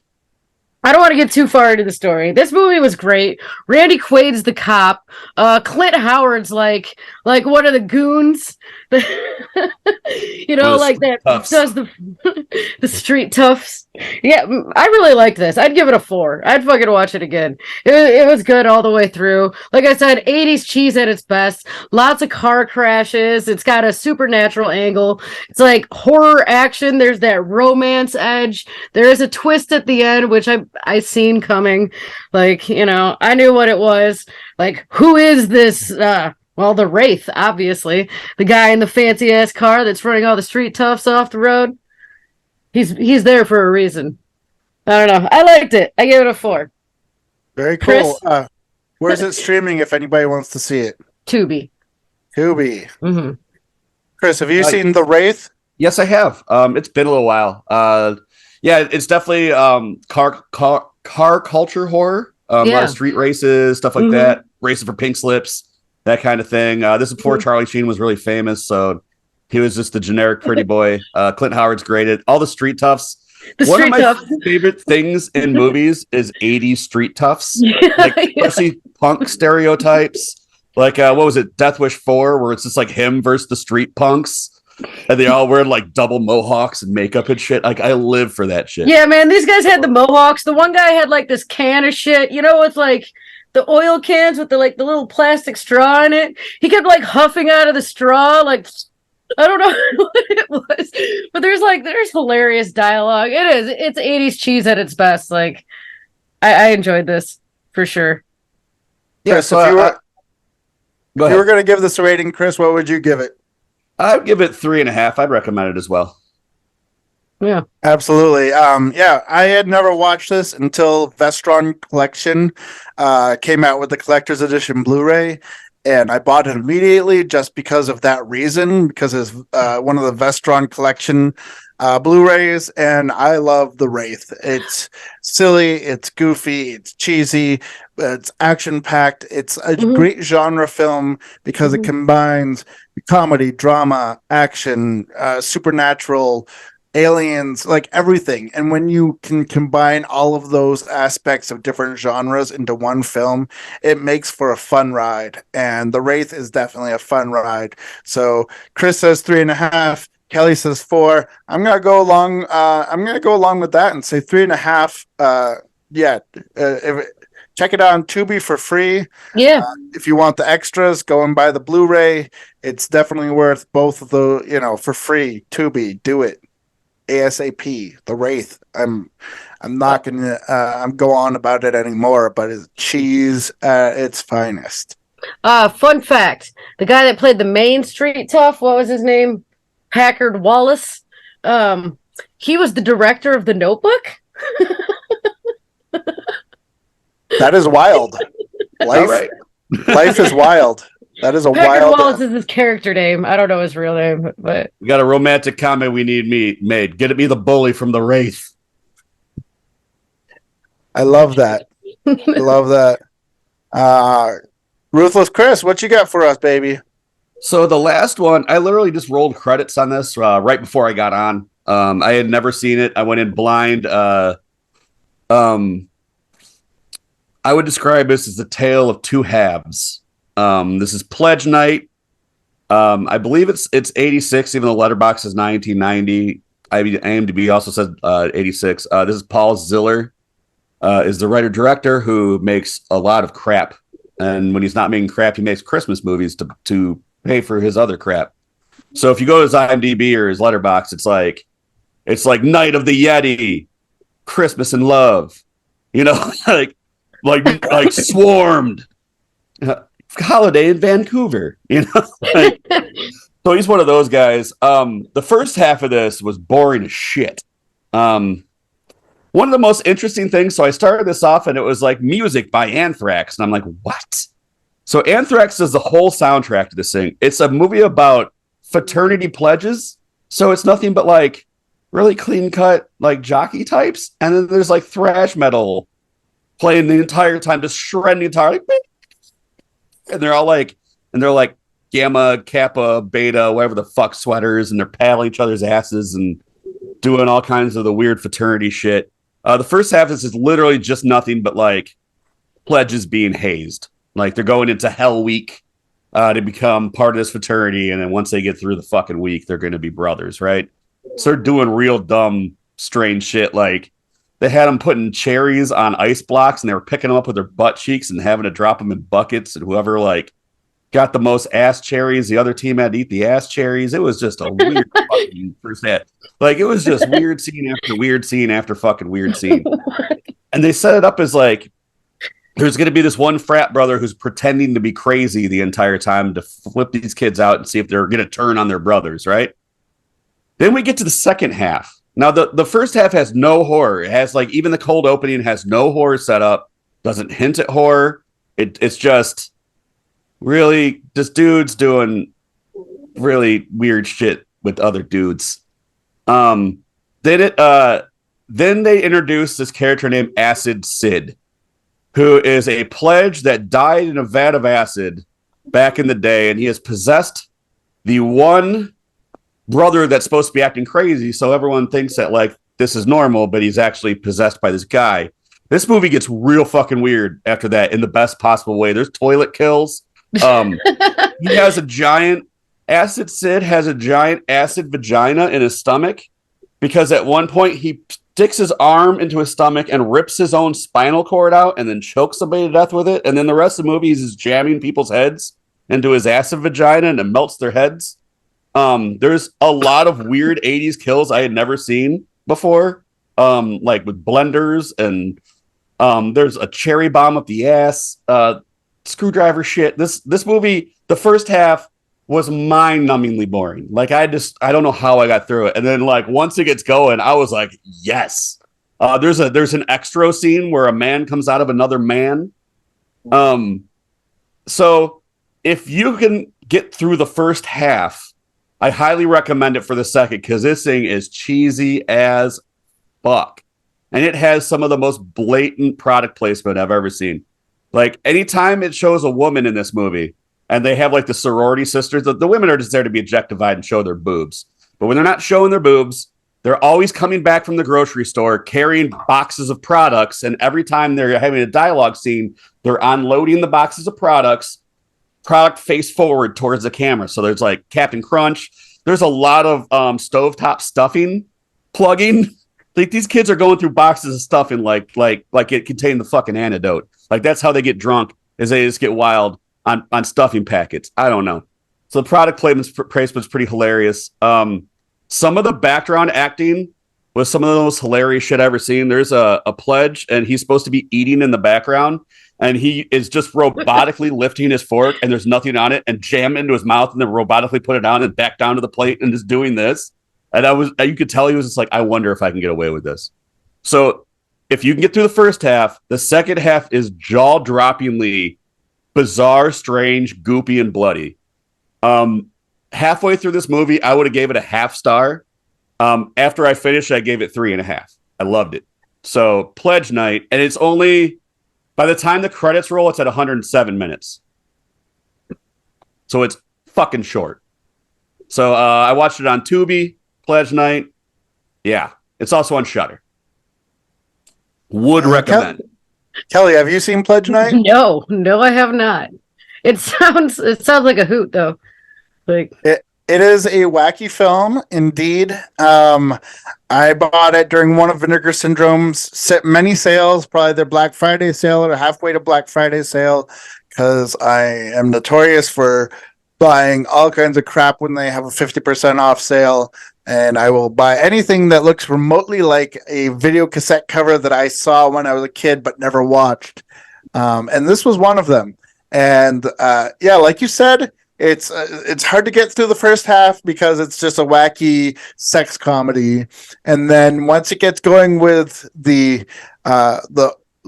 I don't want to get too far into the story. This movie was great. Randy Quaid's the cop. Clint Howard's like one of the goons. Like that toughs. Does the street toughs. Yeah, I really liked this. I'd give it a 4. I'd fucking watch it again. It was good all the way through. Like I said, 80s cheese at its best. Lots of car crashes. It's got a supernatural angle. It's like horror action. There's that romance edge. There is a twist at the end, which I seen coming. Like, I knew what it was. Like, who is this? The Wraith, obviously. The guy in the fancy ass car that's running all the street toughs off the road. He's there for a reason. I don't know. I liked it. I gave it a 4. Very cool. Where's it streaming if anybody wants to see it? Tubi. Mm-hmm. Chris, have you seen The Wraith? Yes, I have. It's been a little while. Yeah, it's definitely car culture horror. A lot of street races, stuff like that. Racing for pink slips, that kind of thing. This is before Charlie Sheen was really famous, so he was just the generic pretty boy. Clint Howard's great at all the street toughs. One of my favorite things in movies is 80s street toughs. Especially punk stereotypes. Like, what was it, Death Wish 4, where it's just like him versus the street punks. And they all wear like double mohawks and makeup and shit. Like I live for that shit. Yeah, man, these guys had the mohawks. The one guy had like this can of shit, with like the oil cans with the little plastic straw in it. He kept like huffing out of the straw, like I don't know what it was, but there's hilarious dialogue. It's 80s cheese at its best. Like I enjoyed this for sure. Yeah, so if you were going to give this a rating, Chris, what would you give it? I'd give it 3.5. I'd recommend it as well. Yeah, absolutely. I had never watched this until Vestron Collection came out with the collector's edition Blu-ray, and I bought it immediately just because of that reason, because it's one of the Vestron Collection Blu-rays, and I love the Wraith. It's silly, it's goofy, it's cheesy, it's action-packed. It's a great genre film because it combines comedy, drama, action, supernatural, aliens, like everything. And when you can combine all of those aspects of different genres into one film, it makes for a fun ride. And The Wraith is definitely a fun ride. So Chris says 3.5. Kelly says 4. I'm gonna go along with that and say 3.5. Check it out on Tubi for free. Yeah. If you want the extras, go and buy the Blu-ray. It's definitely worth both of the, for free. Tubi, do it. ASAP. The Wraith. I'm not gonna go on about it anymore, but it's cheese at its finest. Fun fact: the guy that played the main street tough, what was his name? Packard Wallace. He was the director of The Notebook. That is wild. Life is wild. That is a Packard wild. Wallace is his character name. I don't know his real name, but we got a romantic comedy we need made. Get it me the bully from The Wraith. I love that. I love that. Ruthless Chris, what you got for us, baby? So the last one, I literally just rolled credits on this right before I got on. I had never seen it. I went in blind. I would describe this as a tale of two halves. This is Pledge Night. I believe it's 86, even though Letterboxd is 1990. IMDb also says 86. This is Paul Ziller, is the writer-director who makes a lot of crap. And when he's not making crap, he makes Christmas movies to pay for his other crap. So if you go to his IMDb or his Letterboxd, it's like Night of the Yeti, Christmas in Love, like Swarmed, Holiday in Vancouver, So he's one of those guys. The first half of this was boring as shit. One of the most interesting things, so I started this off and it was like music by Anthrax, and I'm like, what? So Anthrax does the whole soundtrack to this thing. It's a movie about fraternity pledges, so it's nothing but like really clean cut like jockey types, and then there's like thrash metal playing the entire time, just shredding the entire, and they're like Gamma, Kappa, Beta, whatever the fuck sweaters, and they're paddling each other's asses and doing all kinds of the weird fraternity shit. The first half of this is literally just nothing but like pledges being hazed. Like they're going into Hell Week to become part of this fraternity, and then once they get through the fucking week, they're going to be brothers, right? So they're doing real dumb, strange shit. Like they had them putting cherries on ice blocks, and they were picking them up with their butt cheeks and having to drop them in buckets, and whoever like got the most ass cherries, the other team had to eat the ass cherries. It was just a weird fucking first half. Like it was just weird scene after weird scene after fucking weird scene. And they set it up as like there's going to be this one frat brother who's pretending to be crazy the entire time to flip these kids out and see if they're going to turn on their brothers, right? Then we get to the second half. Now, the first half has no horror. It has like even the cold opening has no horror set up, doesn't hint at horror. It's just really just dudes doing really weird shit with other dudes. Then they introduced this character named Acid Sid, who is a pledge that died in a vat of acid back in the day, and he has possessed the one brother that's supposed to be acting crazy, so everyone thinks that like this is normal, but he's actually possessed by this guy. This movie gets real fucking weird after that in the best possible way. There's toilet kills. He has a giant Acid Sid has a giant acid vagina in his stomach because at one point he sticks his arm into his stomach and rips his own spinal cord out and then chokes somebody to death with it. And then the rest of the movie he's just jamming people's heads into his acid vagina and it melts their heads. There's a lot of weird 80s kills I had never seen before, like with blenders and there's a cherry bomb up the ass, screwdriver shit. This movie, the first half was mind-numbingly boring. Like I don't know how I got through it. And then like once it gets going, I was like, yes. There's an extra scene where a man comes out of another man. So if you can get through the first half, I highly recommend it for the second because this thing is cheesy as fuck. And it has some of the most blatant product placement I've ever seen. Like anytime it shows a woman in this movie, and they have like the sorority sisters. The women are just there to be objectified and show their boobs. But when they're not showing their boobs, they're always coming back from the grocery store carrying boxes of products. And every time they're having a dialogue scene, they're unloading the boxes of product face forward towards the camera. So there's like Captain Crunch. There's a lot of stovetop stuffing plugging. Like these kids are going through boxes of stuffing like it contained the fucking antidote. Like that's how they get drunk, is they just get wild on stuffing packets. I don't know. So the product placement's pretty hilarious. Some of the background acting was some of the most hilarious shit I've ever seen. There's a pledge, and he's supposed to be eating in the background, and he is just robotically lifting his fork, and there's nothing on it, and jam it into his mouth, and then robotically put it down and back down to the plate, and just doing this. And you could tell he was just like, I wonder if I can get away with this. So if you can get through the first half, the second half is jaw-droppingly bizarre, strange, goopy, and bloody. Halfway through this movie, I would have gave it a half star. After I finished, I gave it 3.5. I loved it. So Pledge Night, and it's only by the time the credits roll, it's at 107 minutes. So it's fucking short. So I watched it on Tubi, Pledge Night. Yeah, it's also on Shudder. Would recommend. Kelly, have you seen Pledge Night? No, I have not. It sounds like a hoot though. Like it is a wacky film, indeed. I bought it during one of Vinegar Syndrome's many sales, probably their Black Friday sale or halfway to Black Friday sale, because I am notorious for buying all kinds of crap when they have a 50% off sale. And I will buy anything that looks remotely like a video cassette cover that I saw when I was a kid but never watched. And this was one of them. And yeah, like you said, it's hard to get through the first half because it's just a wacky sex comedy. And then once it gets going with the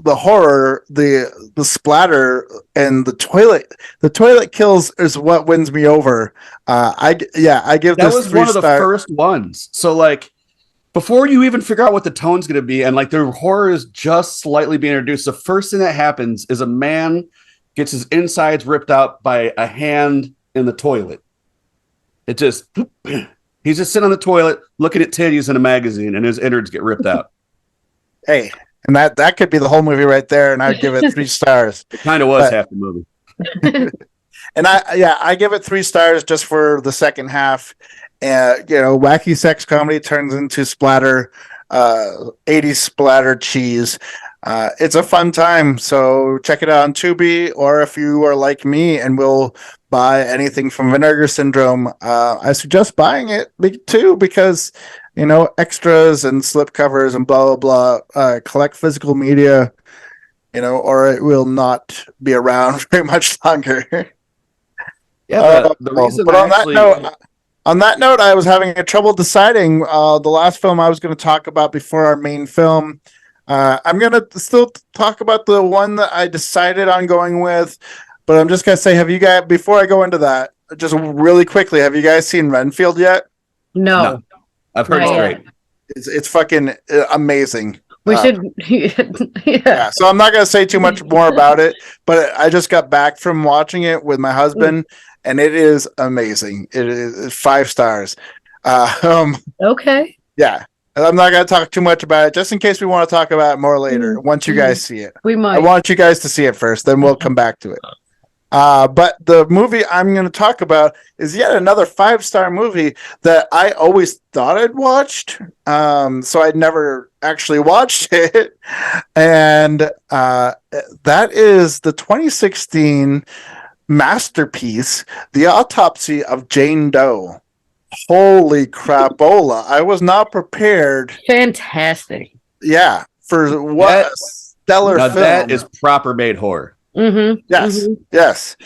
horror, the splatter, and the toilet kills is what wins me over. I give that this was one of the first ones. So like before you even figure out what the tone's going to be, and like the horror is just slightly being introduced, the first thing that happens is a man gets his insides ripped out by a hand in the toilet. It just he's just sitting on the toilet looking at titties in a magazine, and his innards get ripped out. Hey. And that could be the whole movie right there, and I'd give it 3 stars. It kind of was half the movie. And I give it 3 stars just for the second half. Wacky sex comedy turns into splatter, 80s splatter cheese. It's a fun time, so check it out on Tubi, or if you are like me and will buy anything from Vinegar Syndrome, I suggest buying it too, because extras and slipcovers and blah, blah, blah, collect physical media, or it will not be around very much longer. Yeah, the reason but on that note, I was having trouble deciding the last film I was going to talk about before our main film. I'm going to still talk about the one that I decided on going with, but I'm just going to say, have you guys, before I go into that, just really quickly, have you guys seen Renfield yet? No. I've heard it's great. It's fucking amazing. We should. Yeah. So I'm not going to say too much more about it, but I just got back from watching it with my husband, and it is amazing. It is 5 stars. Okay. Yeah. I'm not going to talk too much about it, just in case we want to talk about it more later, once you guys see it. We might. I want you guys to see it first, then we'll come back to it. But the movie I'm going to talk about is yet another 5-star movie that I always thought I'd watched. So I'd never actually watched it. And that is the 2016 masterpiece, The Autopsy of Jane Doe. Holy crapola. I was not prepared. Fantastic. Yeah. For what That- a stellar Now film. that is proper made horror. Mm-hmm. Yes, Mm-hmm. yes.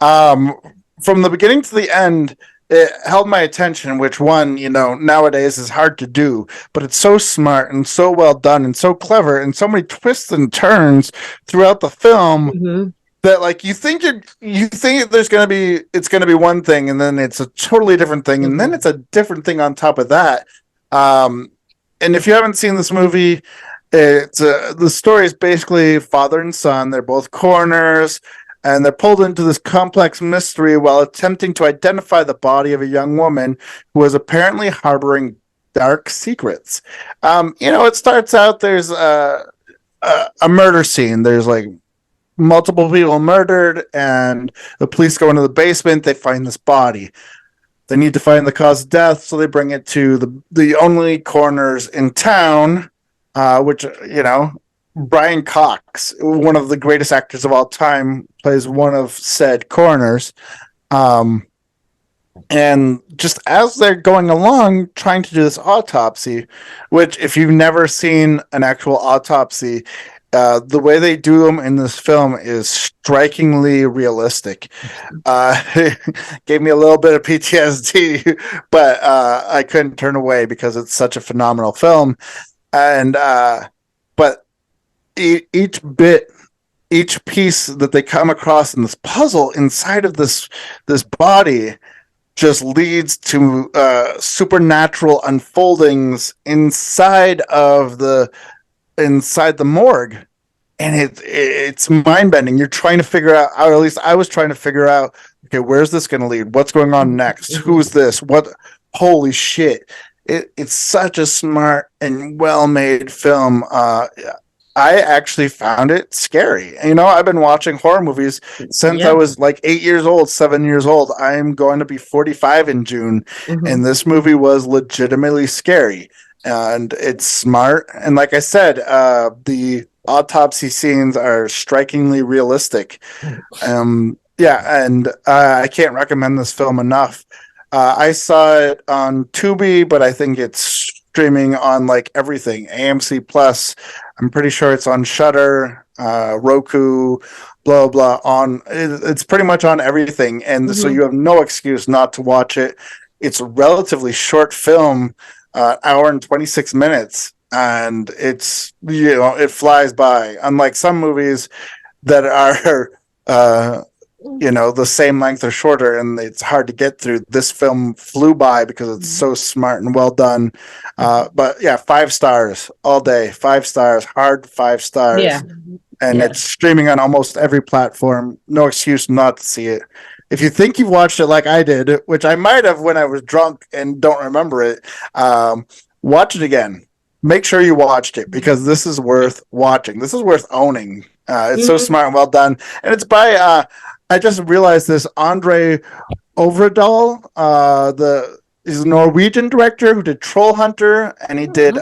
From the beginning to the end, it held my attention, which nowadays is hard to do, but it's so smart and so well done and so clever and so many twists and turns throughout the film Mm-hmm. that like you think it's gonna be one thing and then it's a totally different thing and then it's a different thing on top of that. And if you haven't seen this movie, the story is basically father and son. They're both coroners, and they're pulled into this complex mystery while attempting to identify the body of a young woman who was apparently harboring dark secrets. It starts out there's a murder scene. There's like multiple people murdered, and the police go into the basement. They find this body. They need to find the cause of death, so they bring it to the only coroners in town. Which, Brian Cox, one of the greatest actors of all time, plays one of said coroners. And just as they're going along trying to do this autopsy, which if you've never seen an actual autopsy, the way they do them in this film is strikingly realistic. Gave me a little bit of PTSD, but I couldn't turn away because it's such a phenomenal film. And but each piece that they come across in this puzzle inside of this body just leads to supernatural unfoldings inside the morgue, and it's mind-bending. You're trying to figure out, or at least I was trying to figure out, okay, where's this going to lead? What's going on next? Who's this? What? Holy shit. It's such a smart and well-made film. I actually found it scary. I've been watching horror movies since I was like 8 years old, 7 years old. I'm going to be 45 in June, and this movie was legitimately scary. And it's smart. And like I said, the autopsy scenes are strikingly realistic. And I can't recommend this film enough. I saw it on Tubi, but I think it's streaming on like everything. AMC Plus. I'm pretty sure it's on Shudder, Roku, blah blah. It's pretty much on everything, and so you have no excuse not to watch it. It's a relatively short film, hour and 26 minutes, and it's it flies by. Unlike some movies that are the same length or shorter, and it's hard to get through. This film flew by because it's so smart and well done. But yeah, 5 stars all day. 5 stars, hard 5 stars. Yeah. And it's streaming on almost every platform. No excuse not to see it. If you think you've watched it like I did, which I might have when I was drunk and don't remember it, watch it again. Make sure you watched it, because this is worth watching. This is worth owning. It's so smart and well done. And it's by I just realized this, Andre Overdahl, he's a Norwegian director who did Troll Hunter, and he did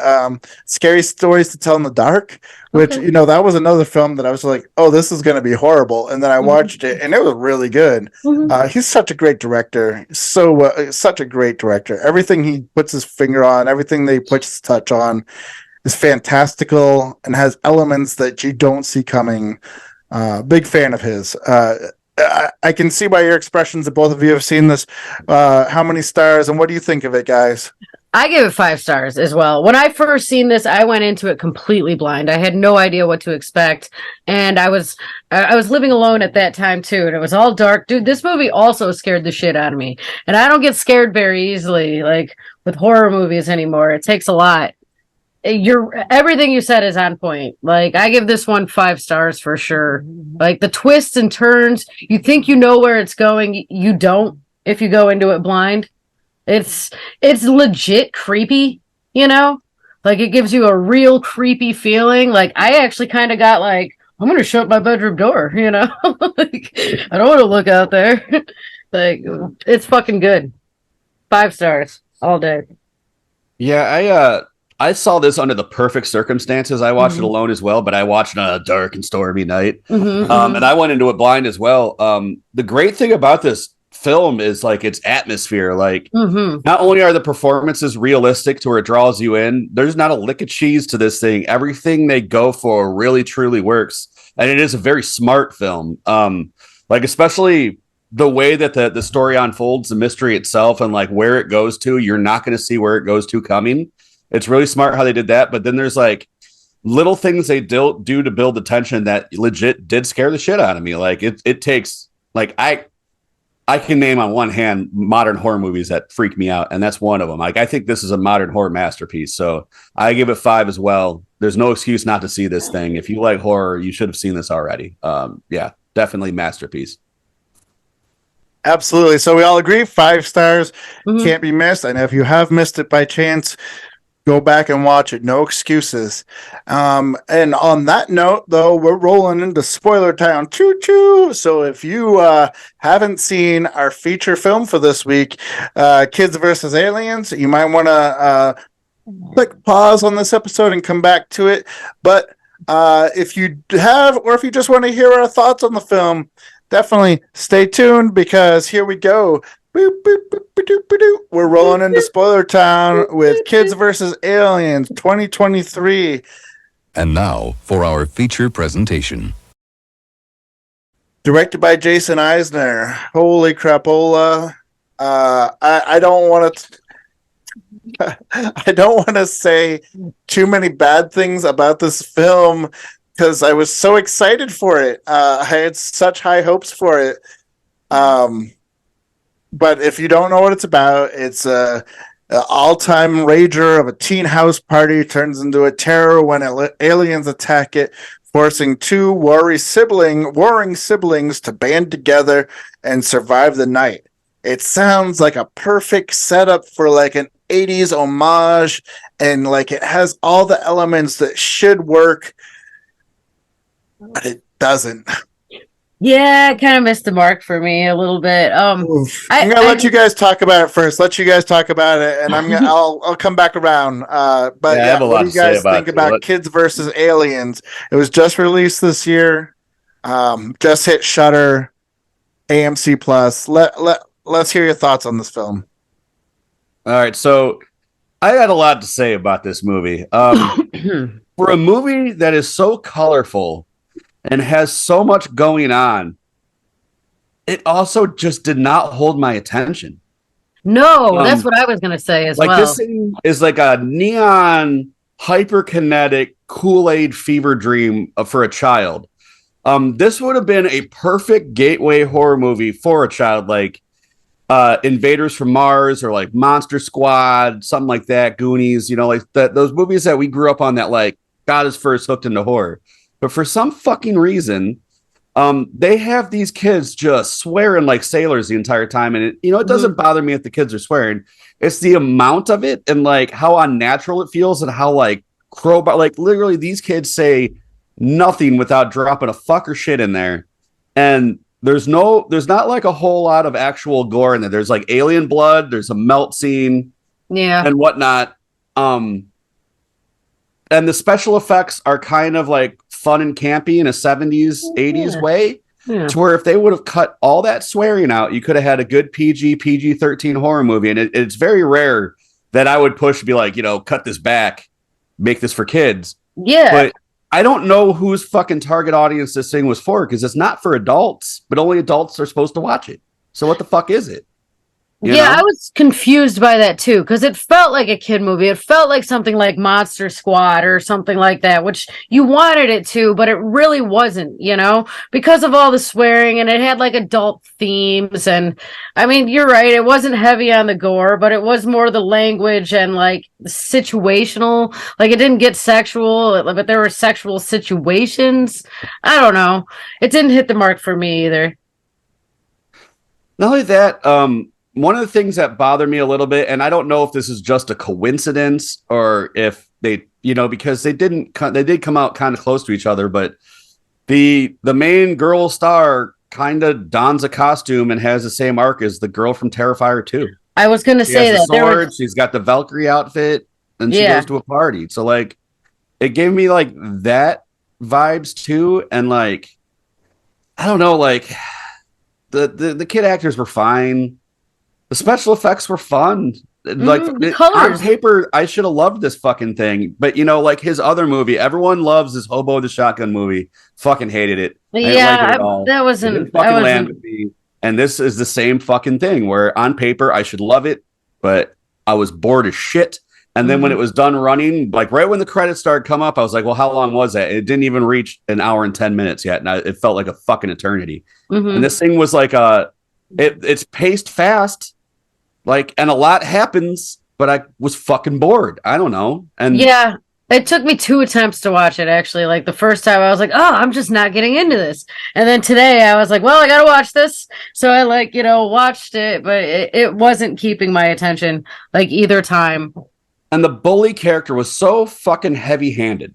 Scary Stories to Tell in the Dark, which, that was another film that I was like, oh, this is going to be horrible. And then I watched it, and it was really good. He's such a great director. Such a great director. Everything he puts his finger on, everything that he puts his touch on is fantastical and has elements that you don't see coming. Big fan of his. I can see by your expressions that both of you have seen this. How many stars, and what do you think of it, guys? I give it 5 stars as well. When I first seen this, I went into it completely blind. I had no idea what to expect, and I was living alone at that time too, and it was all dark. Dude, this movie also scared the shit out of me, and I don't get scared very easily, like with horror movies anymore. It takes a lot. Everything you said is on point. Like, I give this one 5 stars for sure. Like, the twists and turns, you think you know where it's going, you don't if you go into it blind. It's legit creepy, like it gives you a real creepy feeling. Like, I actually kind of got like I'm gonna shut my bedroom door, like, I don't want to look out there. Like, it's fucking good. 5 stars all day. Yeah, I saw this under the perfect circumstances. I watched it Mhm. alone as well, but I watched it on a dark and stormy night. Mhm, And I went into it blind as well. The great thing about this film is like its atmosphere. Like, mhm. not only are the performances realistic to where it draws you in, there's not a lick of cheese to this thing. Everything they go for really truly works, and it is a very smart film. Like especially the way that the story unfolds, the mystery itself, and like where it goes to, you're not going to see where it goes to coming. It's really smart how they did that. But then there's like little things they do to build the tension that legit did scare the shit out of me. Like it takes like I can name on one hand modern horror movies that freak me out, and that's one of them. Like I think this is a modern horror masterpiece, so I give it 5 as well. There's no excuse not to see this thing. If you like horror, you should have seen this already. Yeah, definitely masterpiece. Absolutely. So we all agree 5 stars Mhm. can't be missed. And if you have missed it by chance, go back and watch it. No excuses. And on that note, though, we're rolling into spoiler town. Choo choo. So if you haven't seen our feature film for this week, Kids versus Aliens, you might want to click pause on this episode and come back to it. But if you have, or if you just want to hear our thoughts on the film, definitely stay tuned because here we go. Boop, boop, boop, ba-doop, ba-doop. We're rolling into spoiler town with Kids versus Aliens 2023. And now for our feature presentation. Directed by Jason Eisner. Holy crapola. I don't want to I don't want to say too many bad things about this film because I was so excited for it. I had such high hopes for it. But if you don't know what it's about, it's a all-time rager of a teen house party turns into a terror when aliens attack it, forcing two warring siblings to band together and survive the night. It sounds like a perfect setup for like an 80s homage, and like it has all the elements that should work, but it doesn't. Yeah, it kind of missed the mark for me a little bit. I'm gonna let you guys talk about it first. Let you guys talk about it, and I'll come back around. But Yeah, I have a lot what do you to say guys about think it. about Kids versus Aliens? It was just released this year. Just hit Shudder, AMC Plus. Let's hear your thoughts on this film. All right, so I got a lot to say about this movie. For a movie that is so colorful and has so much going on, it also just did not hold my attention. No, that's what I was going to say as like well. This thing is like a neon, hyperkinetic Kool-Aid fever dream for a child. This would have been a perfect gateway horror movie for a child, like Invaders from Mars or like Monster Squad, something like that, Goonies, like those movies that we grew up on that like got us first hooked into horror. But for some fucking reason, they have these kids just swearing like sailors the entire time. And it doesn't bother me if the kids are swearing. It's the amount of it and like how unnatural it feels and how like crowbar, like literally these kids say nothing without dropping a fuck or shit in there. And there's not like a whole lot of actual gore in there. There's like alien blood, there's a melt scene, and whatnot. And the special effects are kind of like fun and campy in a 70s, 80s way. Yeah. To where if they would have cut all that swearing out, you could have had a good PG-13 horror movie. And it's very rare that I would push to be like, cut this back, make this for kids. Yeah. But I don't know whose fucking target audience this thing was for because it's not for adults, but only adults are supposed to watch it. So what the fuck is it? I was confused by that too because it felt like a kid movie. It felt like something like Monster Squad or something like that, which you wanted it to, but it really wasn't, because of all the swearing and it had like adult themes. And I mean, you're right. It wasn't heavy on the gore, but it was more the language and like situational. Like it didn't get sexual, but there were sexual situations. I don't know. It didn't hit the mark for me either. Not only that, one of the things that bothered me a little bit, and I don't know if this is just a coincidence or if they, because they did come out kind of close to each other, but The main girl star kind of dons a costume and has the same arc as the girl from Terrifier 2. I was going to say that. Sword, she's got the Valkyrie outfit, and she goes to a party. So, like, it gave me, like, that vibes, too. And, like, I don't know, like, the kid actors were fine. The special effects were fun. Like, on paper, I should have loved this fucking thing. But, you know, like his other movie, everyone loves this Hobo the Shotgun movie. Fucking hated it. That wasn't land with me. And this is the same fucking thing where on paper, I should love it, but I was bored as shit. And then when it was done running, like right when the credits started come up, I was like, well, how long was that? It didn't even reach an hour and 10 minutes yet. And it felt like a fucking eternity. And this thing was like, it's paced fast. Like, and a lot happens, but I was fucking bored. I don't know. And yeah, it took me 2 attempts to watch it, actually. Like, the first time I was like, oh, I'm just not getting into this. And then today I was like, well, I gotta watch this. So I, like, you know, watched it, but it wasn't keeping my attention, like, either time. And the bully character was so fucking heavy-handed.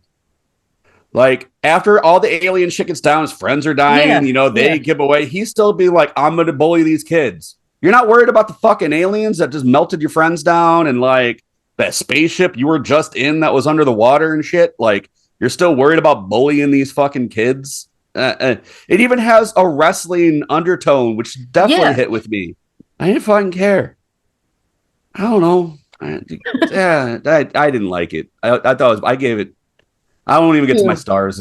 Like, after all the alien shit gets down, his friends are dying, you know, they give away. He's still be like, I'm gonna bully these kids. You're not worried about the fucking aliens that just melted your friends down and like that spaceship you were just in that was under the water and shit. Like, you're still worried about bullying these fucking kids. It even has a wrestling undertone, which definitely hit with me. I didn't fucking care. I don't know. I didn't like it. I thought I gave it. I won't even get to my stars.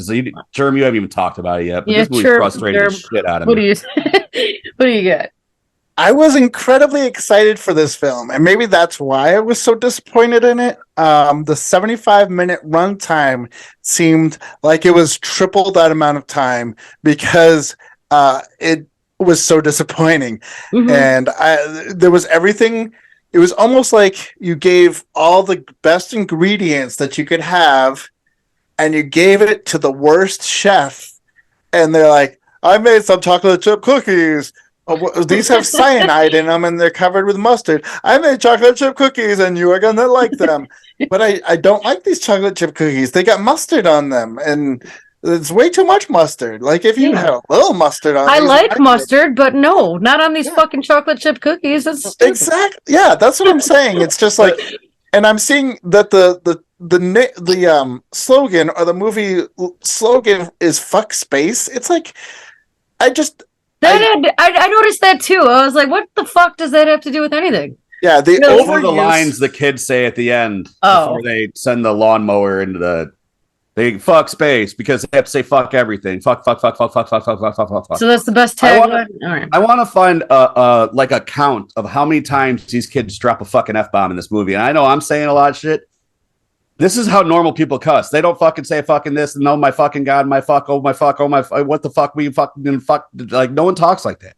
Germ, you haven't even talked about it yet. But this movie frustrated the shit out of me. What do you got? I was incredibly excited for this film, and maybe that's why I was so disappointed in it. The 75-minute runtime seemed like it was triple that amount of time because it was so disappointing. And there was everything. It was almost like you gave all the best ingredients that you could have, and you gave it to the worst chef, and they're like, I made some chocolate chip cookies. Oh, these have cyanide in them and they're covered with mustard. I made chocolate chip cookies and you are going to like them. But I don't like these chocolate chip cookies. They got mustard on them and it's way too much mustard. Like, if you had a little mustard on I like mustard, but no, not on these fucking chocolate chip cookies. That's stupid. Exactly. Yeah, that's what I'm saying. It's just like, and I'm seeing that the slogan or the movie slogan is fuck space. It's like, I noticed that too. I was like, what the fuck does that have to do with anything? Yeah, over the lines the kids say at the end before they send the lawnmower into they fuck space because they have to say fuck everything. Fuck. So that's the best tagline. All right. I want to find like a count of how many times these kids drop a fucking F-bomb in this movie. And I know I'm saying a lot of shit. This is how normal people cuss. They don't fucking say fucking this and oh my fucking god, my fuck, oh my fuck, oh my what the fuck, we fucking fuck. Like, no one talks like that.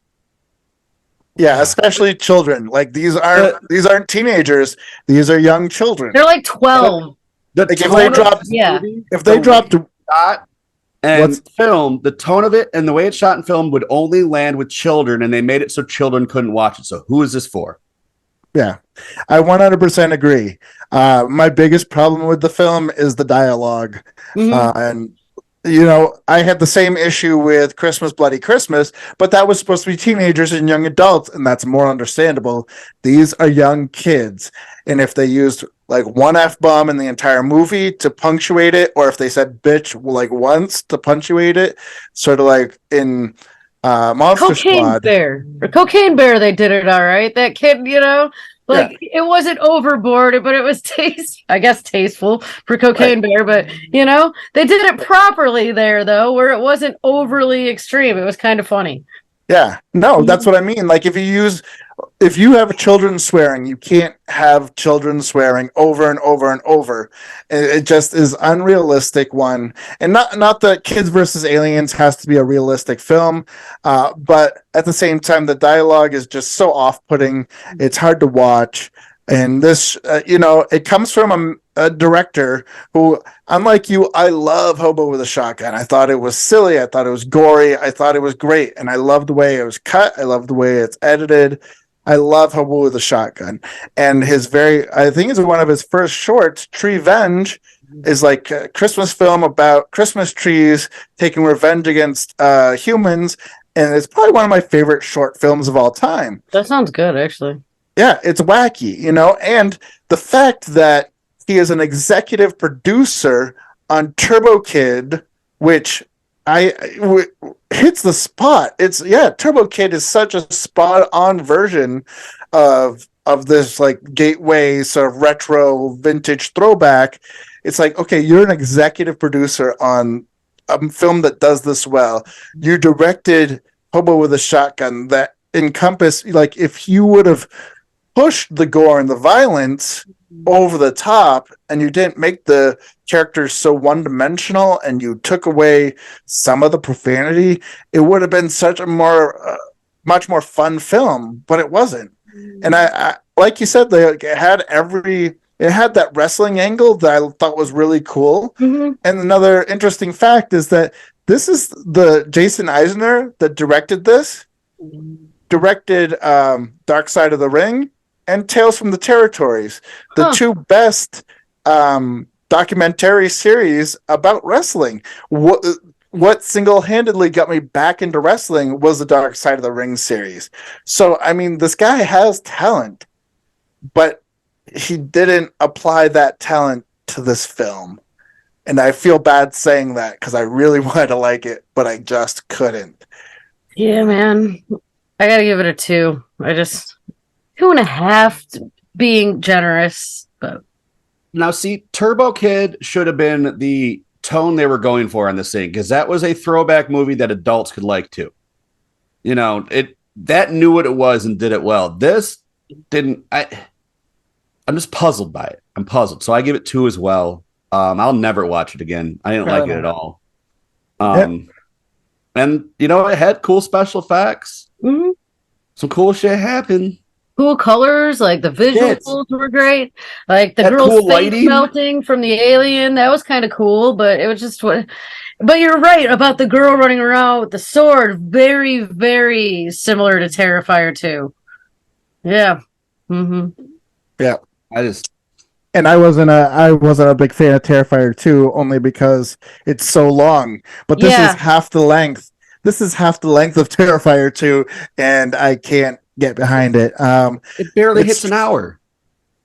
Yeah, especially children. Like, these aren't teenagers. These are young children. They're like 12. If they dropped and film, the tone of it and the way it's shot in film would only land with children, and they made it so children couldn't watch it. So who is this for? Yeah, I 100% agree. My biggest problem with the film is the dialogue. And, you know, I had the same issue with Christmas, Bloody Christmas, but that was supposed to be teenagers and young adults, and that's more understandable. These are young kids. And if they used like one F-bomb in the entire movie to punctuate it, or if they said bitch like once to punctuate it, sort of like in Monster Squad. Cocaine Bear, they did it all right. That kid, you know, like it wasn't overboard, but it was tasteful for Cocaine Bear. But you know, they did it properly there, though, where it wasn't overly extreme. It was kind of funny. Yeah, no, that's what I mean. Like, if you have children swearing, you can't have children swearing over and over and over. It just is unrealistic. One, and not that Kids versus Aliens has to be a realistic film, but at the same time, the dialogue is just so off-putting. It's hard to watch. And this, it comes from a director who, unlike you, I love Hobo with a Shotgun. I thought it was silly. I thought it was gory. I thought it was great. And I love the way it was cut. I love the way it's edited. I love Hobo with a Shotgun. And I think it's one of his first shorts, Tree Venge, is like a Christmas film about Christmas trees taking revenge against humans, and it's probably one of my favorite short films of all time. That sounds good, actually. Yeah, it's wacky, and the fact that he is an executive producer on Turbo Kid, which hits the spot. Turbo Kid is such a spot on version of this like gateway sort of retro vintage throwback. It's like, okay, you're an executive producer on a film that does this well. You directed Hobo with a Shotgun that encompass, like, if you would have pushed the gore and the violence over the top and you didn't make the characters so one-dimensional and you took away some of the profanity, it would have been such a much more fun film, but it wasn't. And I like you said, it had that wrestling angle that I thought was really cool. Mm-hmm. And another interesting fact is that this is the Jason Eisner that directed Dark Side of the Ring and Tales from the Territories, the two best documentary series about wrestling. What single-handedly got me back into wrestling was the Dark Side of the Ring series. So, I mean, this guy has talent, but he didn't apply that talent to this film. And I feel bad saying that because I really wanted to like it, but I just couldn't. Yeah, man. I gotta give it a 2. 2.5 being generous, but now see, Turbo Kid should have been the tone they were going for on this thing, because that was a throwback movie that adults could like too. That knew what it was and did it well. This didn't. I'm just puzzled by it. I'm puzzled, so I give it 2 as well. I'll never watch it again. I didn't like it at all. And it had cool special effects. Mm-hmm. Some cool shit happened. Cool colors, like the visuals were great. Like the girl's cool face melting from the alien, that was kind of cool. But it was just what. But you're right about the girl running around with the sword. Very, very similar to Terrifier 2. Yeah. Mm-hmm. Yeah. And I wasn't a big fan of Terrifier 2 only because it's so long. But this is half the length. This is half the length of Terrifier 2, and I can't get behind it. It barely hits an hour.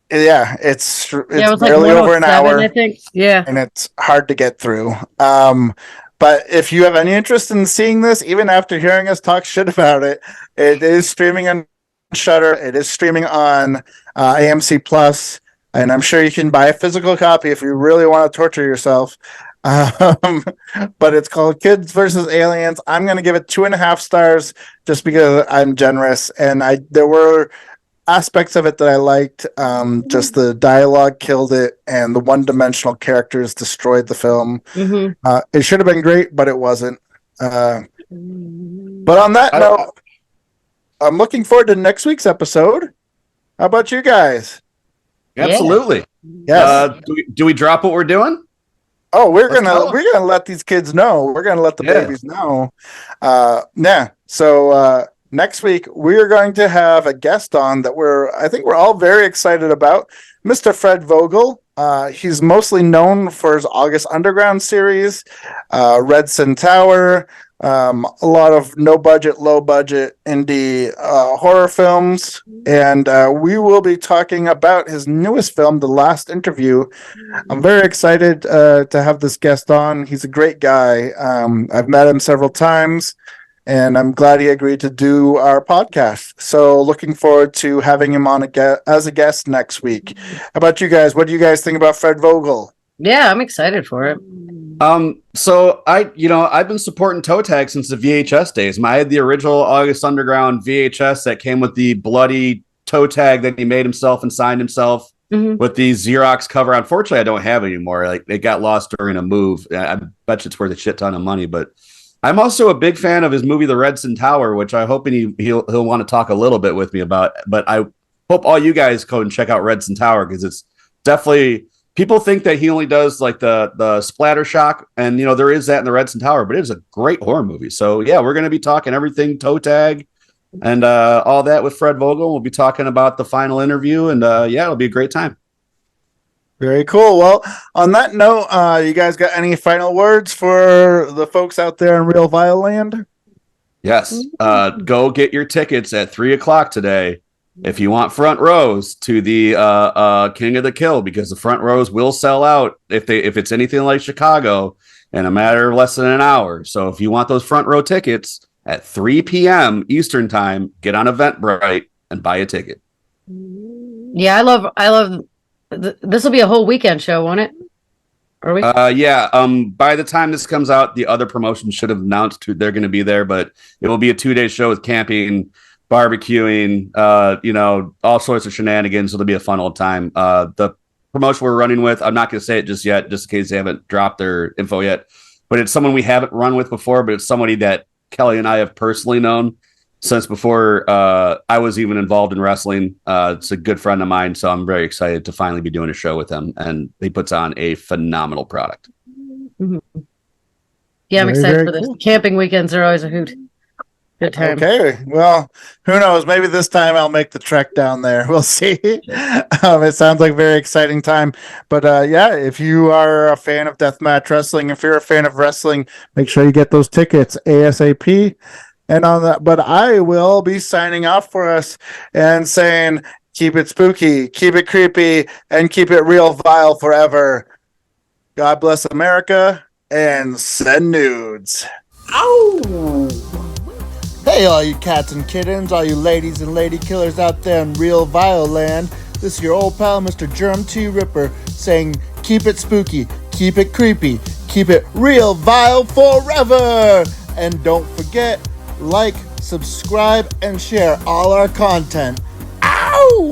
Yeah, it's it was barely like over an hour. I think. Yeah. And it's hard to get through. But if you have any interest in seeing this, even after hearing us talk shit about it, it is streaming on Shudder. It is streaming on AMC Plus, and I'm sure you can buy a physical copy if you really want to torture yourself. But it's called Kids versus Aliens. I'm going to give it 2.5 stars just because I'm generous, and there were aspects of it that I liked. Just the dialogue killed it, and the one-dimensional characters destroyed the film. Mm-hmm. It should have been great, but it wasn't. But on that note, I'm looking forward to next week's episode. How about you guys? Absolutely. Yes. Do we drop what we're doing? Oh, we're gonna let these kids know. We're gonna let the babies know. So next week we're going to have a guest on that I think we're all very excited about. Mr. Fred Vogel. He's mostly known for his August Underground series, Red Sun Tower, a lot of no budget, low budget indie horror films, and we will be talking about his newest film, The Last Interview. I'm very excited to have this guest on. He's a great guy. I've met him several times, and I'm glad he agreed to do our podcast. So looking forward to having him on as a guest next week. How about you guys? What do you guys think about Fred Vogel? Yeah, I'm excited for it. So I've been supporting Toe Tag since the VHS days. I had the original August Underground VHS that came with the bloody toe tag that he made himself and signed himself with the Xerox cover. Unfortunately, I don't have it anymore. Like, it got lost during a move. I bet you it's worth a shit ton of money, but I'm also a big fan of his movie, The Red Sun Tower, which I'm hoping he'll want to talk a little bit with me about. But I hope all you guys go and check out Red Sun Tower, because it's definitely. People think that he only does like the splatter shock, and there is that in the Red Sun Tower, but it is a great horror movie. So yeah, we're going to be talking everything toe tag and all that with Fred Vogel. We'll be talking about The Final Interview, and it'll be a great time. Very cool. Well, on that note, you guys got any final words for the folks out there in Real Vile Land? Yes. Go get your tickets at 3:00 today if you want front rows to the King of the Kill, because the front rows will sell out if it's anything like Chicago in a matter of less than an hour. So if you want those front row tickets at 3 p.m. Eastern time, get on Eventbrite and buy a ticket. Yeah, I love. This will be a whole weekend show, won't it? Are we? Yeah. By the time this comes out, the other promotions should have announced they're going to be there, but it will be a 2-day show with camping, barbecuing, all sorts of shenanigans. It'll be a fun old time. The promotion we're running with, I'm not going to say it just yet, just in case they haven't dropped their info yet, but it's someone we haven't run with before, but it's somebody that Kelly and I have personally known since before I was even involved in wrestling. It's a good friend of mine, so I'm very excited to finally be doing a show with him, and he puts on a phenomenal product. Mm-hmm. Yeah, I'm excited for this. Cool. Camping weekends are always a hoot. Good time. Okay, well, who knows? Maybe this time I'll make the trek down there. We'll see. It sounds like a very exciting time. But yeah, if you are a fan of deathmatch wrestling, if you're a fan of wrestling, make sure you get those tickets ASAP. And on that, but I will be signing off for us and saying, keep it spooky, keep it creepy, and keep it real vile forever. God bless America, and send nudes. Ow! Hey, all you cats and kittens, all you ladies and lady killers out there in Real Vile Land. This is your old pal, Mr. Germ T. Ripper, saying, keep it spooky, keep it creepy, keep it real vile forever. And don't forget, like, subscribe, and share all our content. Ow!